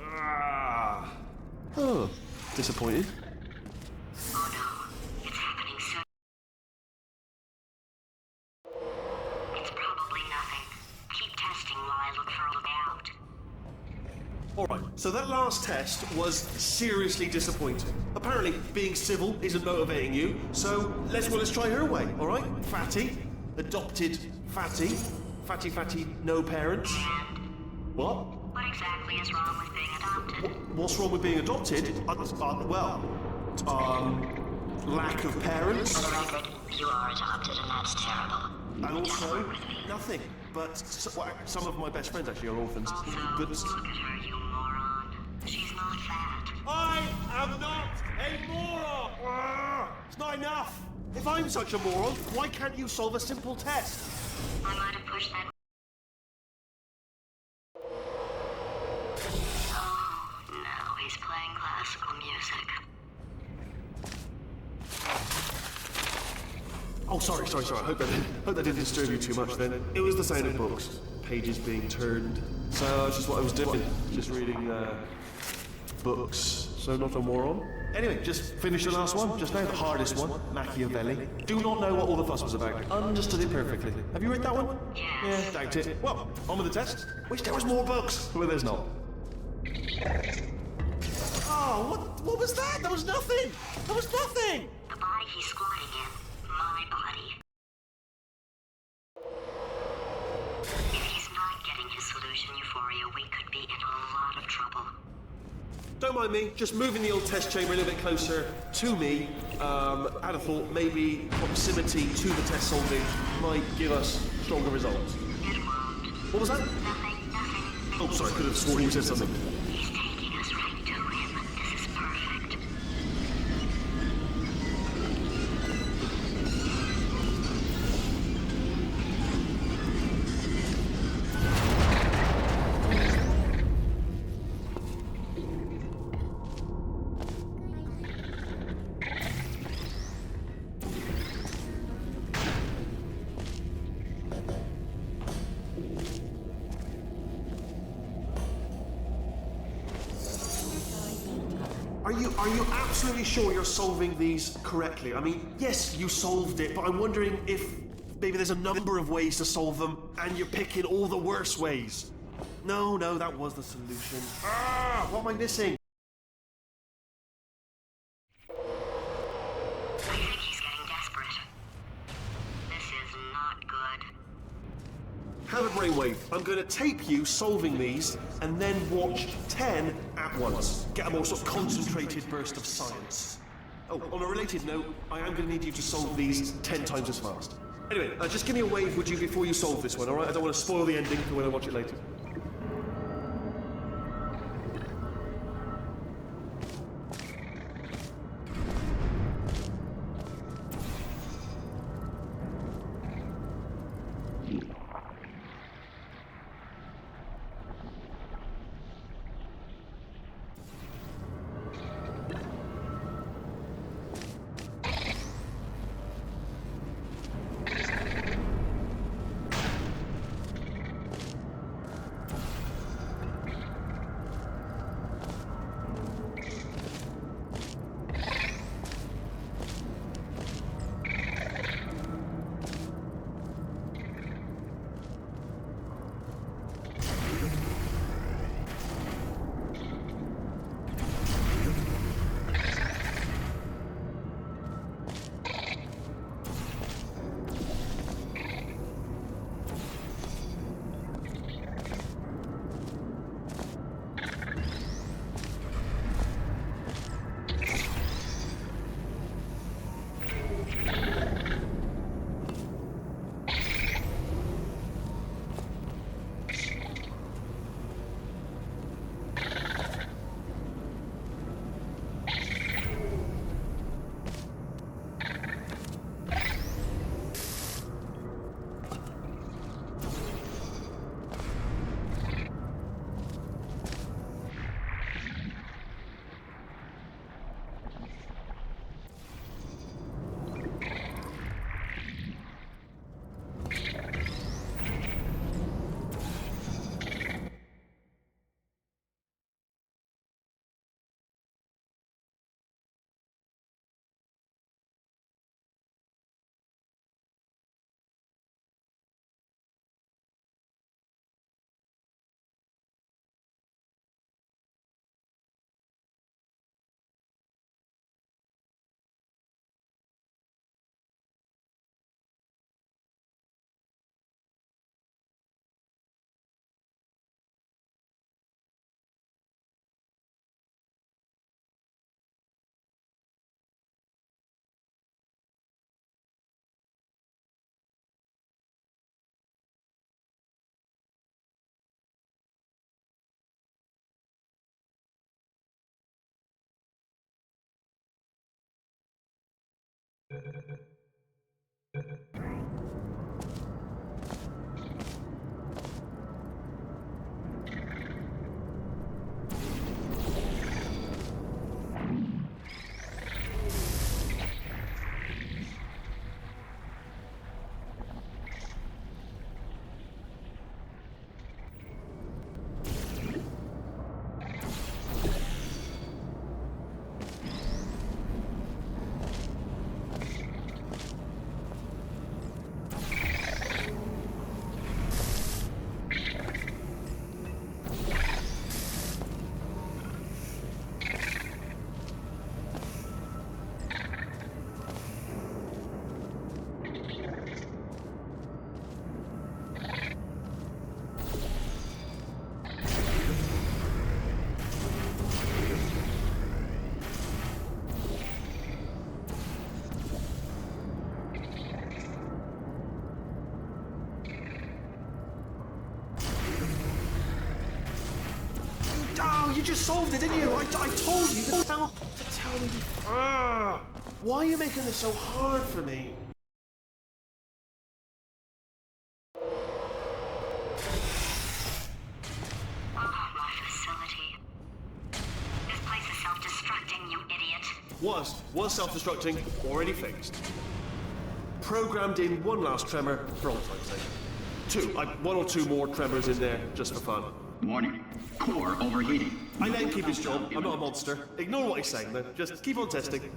Ah. Oh, disappointed. Oh no, it's happening soon. It's probably look for a way out. Alright, so that last test was seriously disappointing. Apparently, being civil isn't motivating you, so let's try her way, alright? Fatty, adopted Fatty, Fatty, no parents. And What? what exactly is wrong with being adopted? What's wrong with being adopted? Lack of parents, For the record, you are adopted and that's terrible. and also nothing. But some of my best friends actually are orphans. Also, But look at her, you moron. She's not fat. I am not a moron! It's not enough! If I'm such a moron, why can't you solve a simple test? I might have pushed that. Oh, now he's playing classical music. Oh, sorry. I hope that didn't disturb you too much then. It was the sound of books. Pages being turned. So that's just what I was doing. Just reading, books. So not a moron. Anyway, just finished the last one. Just now, the hardest one. Machiavelli. Do not know what all the fuss was about. Understood it perfectly. Have you read that one? Yes. Yeah, doubt it. Well, on with the test. Wish there was more books. Well, there's not. Oh, what was that? There was nothing! There was nothing! The body he's squatting in, my body. If he's not getting his solution, Euphoria, we could be in a lot of trouble. Don't mind me, just moving the old test chamber a little bit closer to me. I had a thought maybe proximity to the test solving might give us stronger results. It won't. What was that? Nothing. Oh, sorry, I could have sworn you said something. He's taking us right to him. This is perfect. Are you absolutely sure you're solving these correctly? I mean, yes, you solved it, but I'm wondering if maybe there's a number of ways to solve them, and you're picking all the worst ways. No, that was the solution. What am I missing? I think he's getting desperate. This is not good. Have a brainwave. I'm going to tape you solving these, and then watch 10 at once. Get a more sort of concentrated burst of science. Oh, on a related note, I am going to need you to solve these 10 times as fast. Anyway, just give me a wave, would you, before you solve this one, alright? I don't want to spoil the ending for when I watch it later. Oh, you just solved it, didn't you? I told you to tell me. Why are you making this so hard for me? Oh, my facility. This place is self-destructing, you idiot. Was self-destructing, already fixed. Programmed in one last tremor for all time's sake. One or two more tremors in there, just for fun. Warning. Core overheating. I let him keep his job. I'm not a monster. Ignore what he's saying, though. Just keep on testing.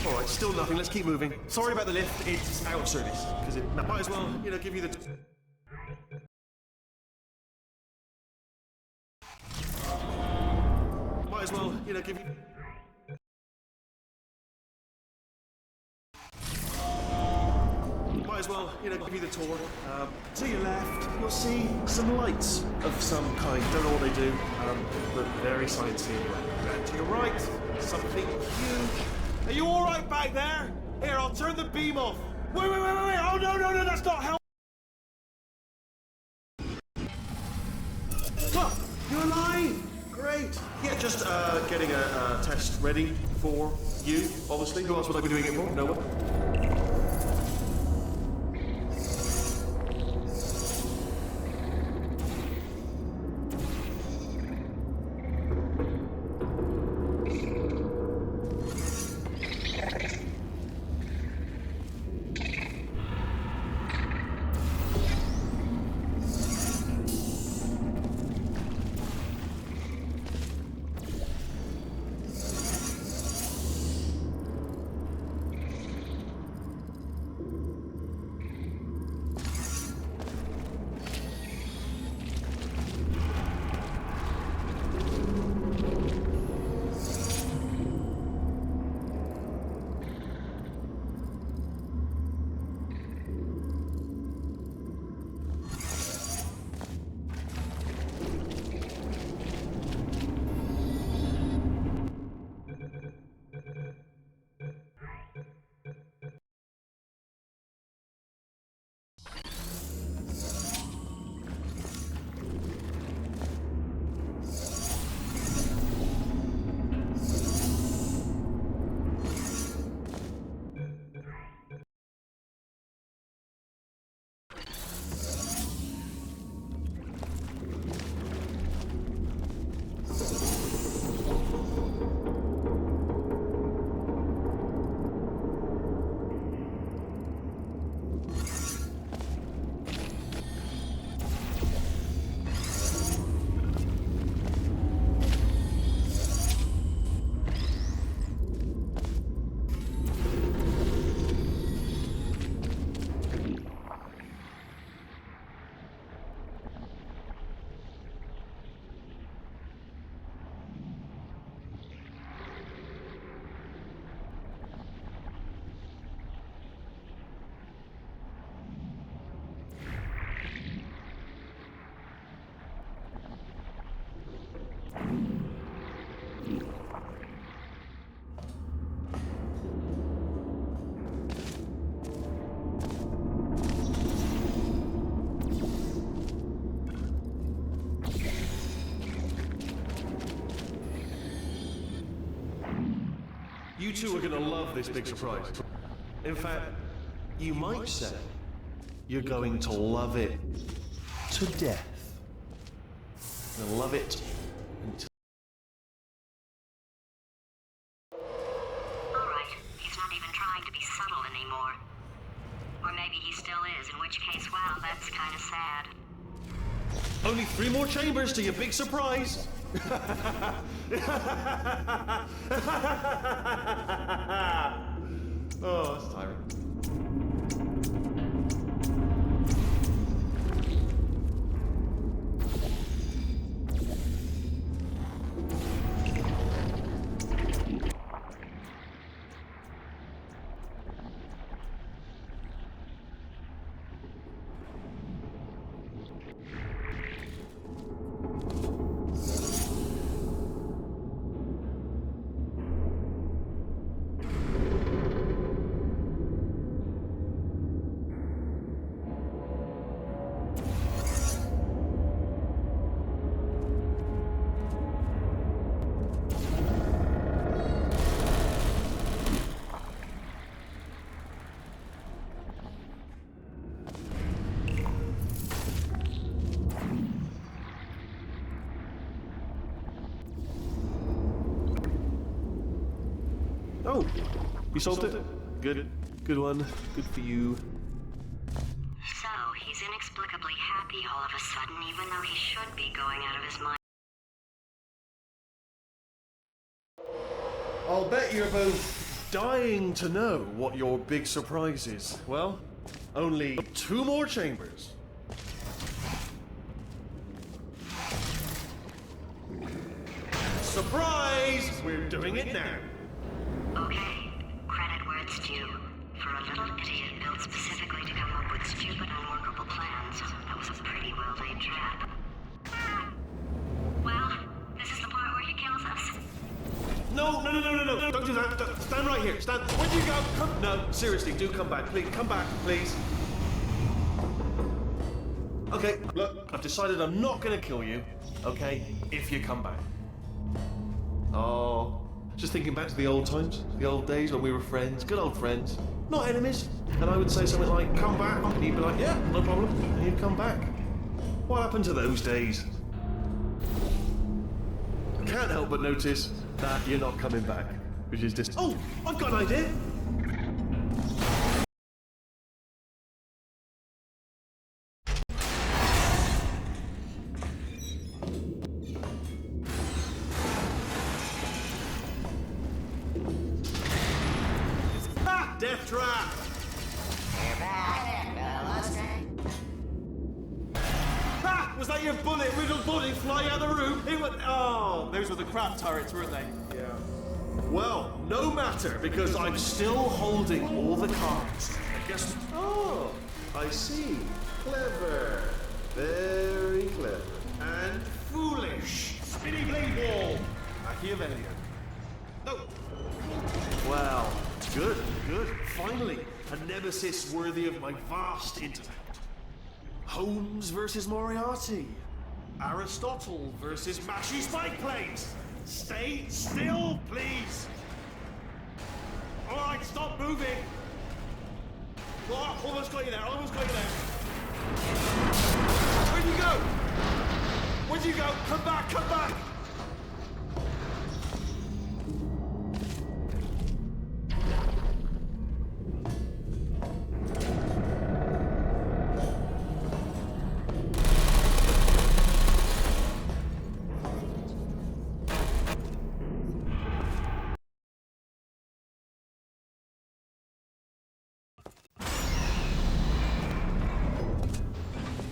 Alright, still nothing. Let's keep moving. Sorry about the lift. It's out of service. Because it might as well, give you the... Might as well, give you... Might as well, give you the tour. To your left, you'll see some lights of some kind. Don't know what they do, but very sciencey anyway. And to your right, something huge. Are you all right back there? Here, I'll turn the beam off. Wait. Oh, no, that's not help. Look, you're alive. Great. Yeah, just getting a test ready for you, obviously. Who else would I be doing it for? No one. You two are gonna love this big surprise. In fact, you might say you're going to love it to death. You'll love it until... Alright, he's not even trying to be subtle anymore. Or maybe he still is, in which case, well, that's kind of sad. Only 3 more chambers to your big surprise. Oh, that's tiring. Oh, you solved it? Good. Good one. Good for you. So, he's inexplicably happy all of a sudden, even though he should be going out of his mind. I'll bet you're both dying to know what your big surprise is. Well, only 2 more chambers. Surprise! We're doing it now. Okay, credit where it's due. For a little idiot built specifically to come up with stupid, unworkable plans, that was a pretty well-laid trap. Well, this is the part where he kills us. No, don't do that. Stand right here. Stand. Where'd you go? Come. No, seriously, do come back. Please, come back, please. Okay, look, I've decided I'm not gonna kill you, okay, if you come back. Oh, just thinking back to the old times, the old days when we were friends, good old friends, not enemies. And I would say something like, come back, and he'd be like, yeah, no problem, and he'd come back. What happened to those days? I can't help but notice that you're not coming back, which is just, oh, I've got an idea. Death trap! Ha! Was that your bullet, riddled body flying out of the room? It was. Oh, Those were the crab turrets, weren't they? yeah. Well, no matter, because I'm still holding all the cards. I guess. Oh, I see. Clever. Very clever. And foolish. Spinny blade wall. Machiavellian. No. Well, good. Finally, a nemesis worthy of my vast intellect. Holmes versus Moriarty. Aristotle versus mashy spike plates. Stay still, please. All right, stop moving. Oh, almost got you there. Where'd you go? Come back.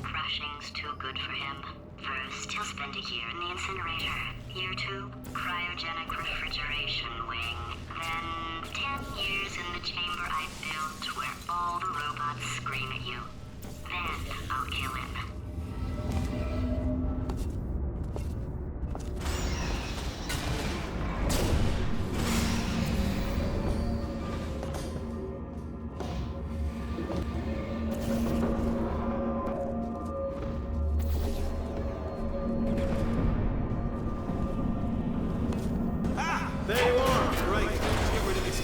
Crushing's too good for him. First, he'll spend a year in the incinerator. Year 2, cryogenic refrigeration wing. Then 10 years in the chamber I built where all the robots scream at you. Then I'll kill him. There you are. Right. Let's get rid of this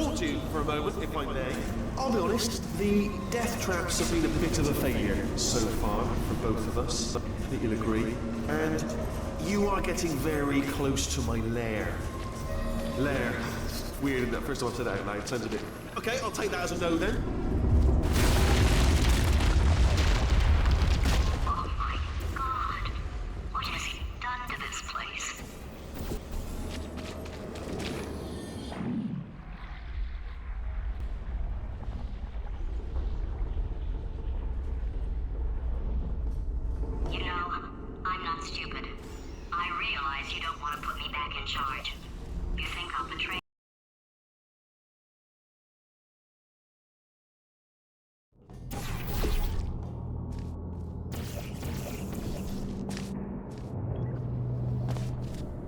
talk to you for a moment, if I may. I'll be honest, the death traps have been a bit of a failure so far for both of us. I think you'll agree. And you are getting very close to my lair. Lair. Weird, isn't it? First time I've said that out loud. It sounds a bit... Okay, I'll take that as a no then. Oh my god. What has he done to this place? You know, I'm not stupid. I realize you don't want to put me back in charge. You think I'll betray...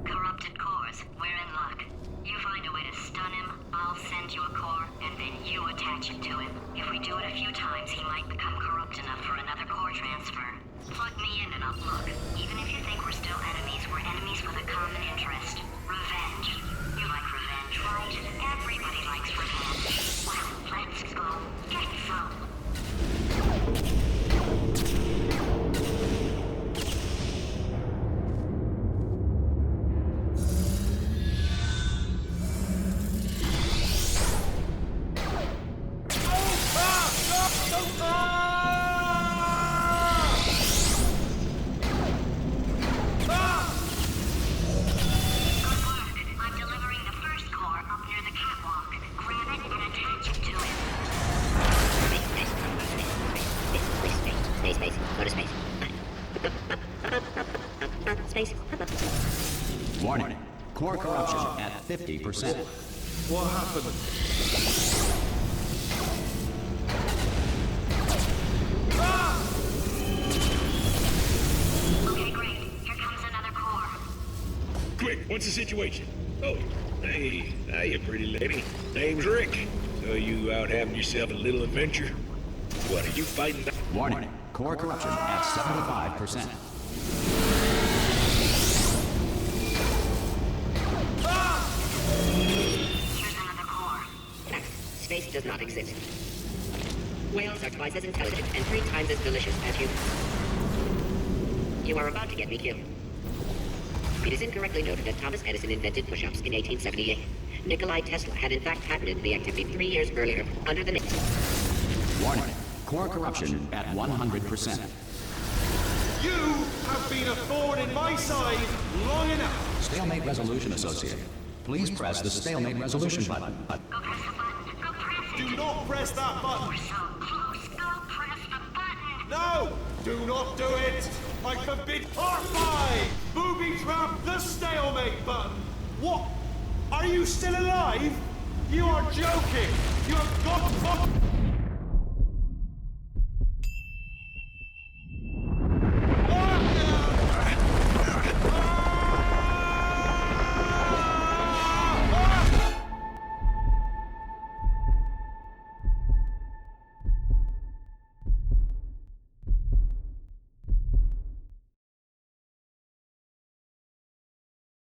Corrupted cores, we're in luck. You find a way to stun him, I'll send you a core, and then you attach it to him. If we do it a few times, he might become corrupt enough for another core transfer. Plug me in and I'll look. Even if you think we're still enemies, we're enemies with a common interest. Revenge. You like revenge, right? Everybody likes revenge. Well, let's go. Get some. I'm delivering the first core up near the catwalk. Grab it and attach it to him. Space. Go to space. Space. Warning. Core corruption at 50%. What happened? Okay, great. Here comes another core. Quick, what's the situation? Oh, hey, hiya, pretty lady. Name's Rick. So you out having yourself a little adventure? What, are you fighting back? Warning. Core corruption at 75%. Here's another core. Space does not exist. Whales are twice as intelligent and 3 times as delicious as humans. You are about to get me killed. It is incorrectly noted that Thomas Edison invented push-ups in 1878. Nikolai Tesla had in fact patented the activity 3 years earlier under the name. Warning. Core corruption at 100%. You have been a thorn in my side long enough. Stalemate resolution associated. Please press the stalemate resolution button. Go press the button. Go press it. Do not press that button. We're so close. Go press the button. No! Do not do it! I forbid R5! Booby trap the stalemate button! What? Are you still alive? You are joking! You have got...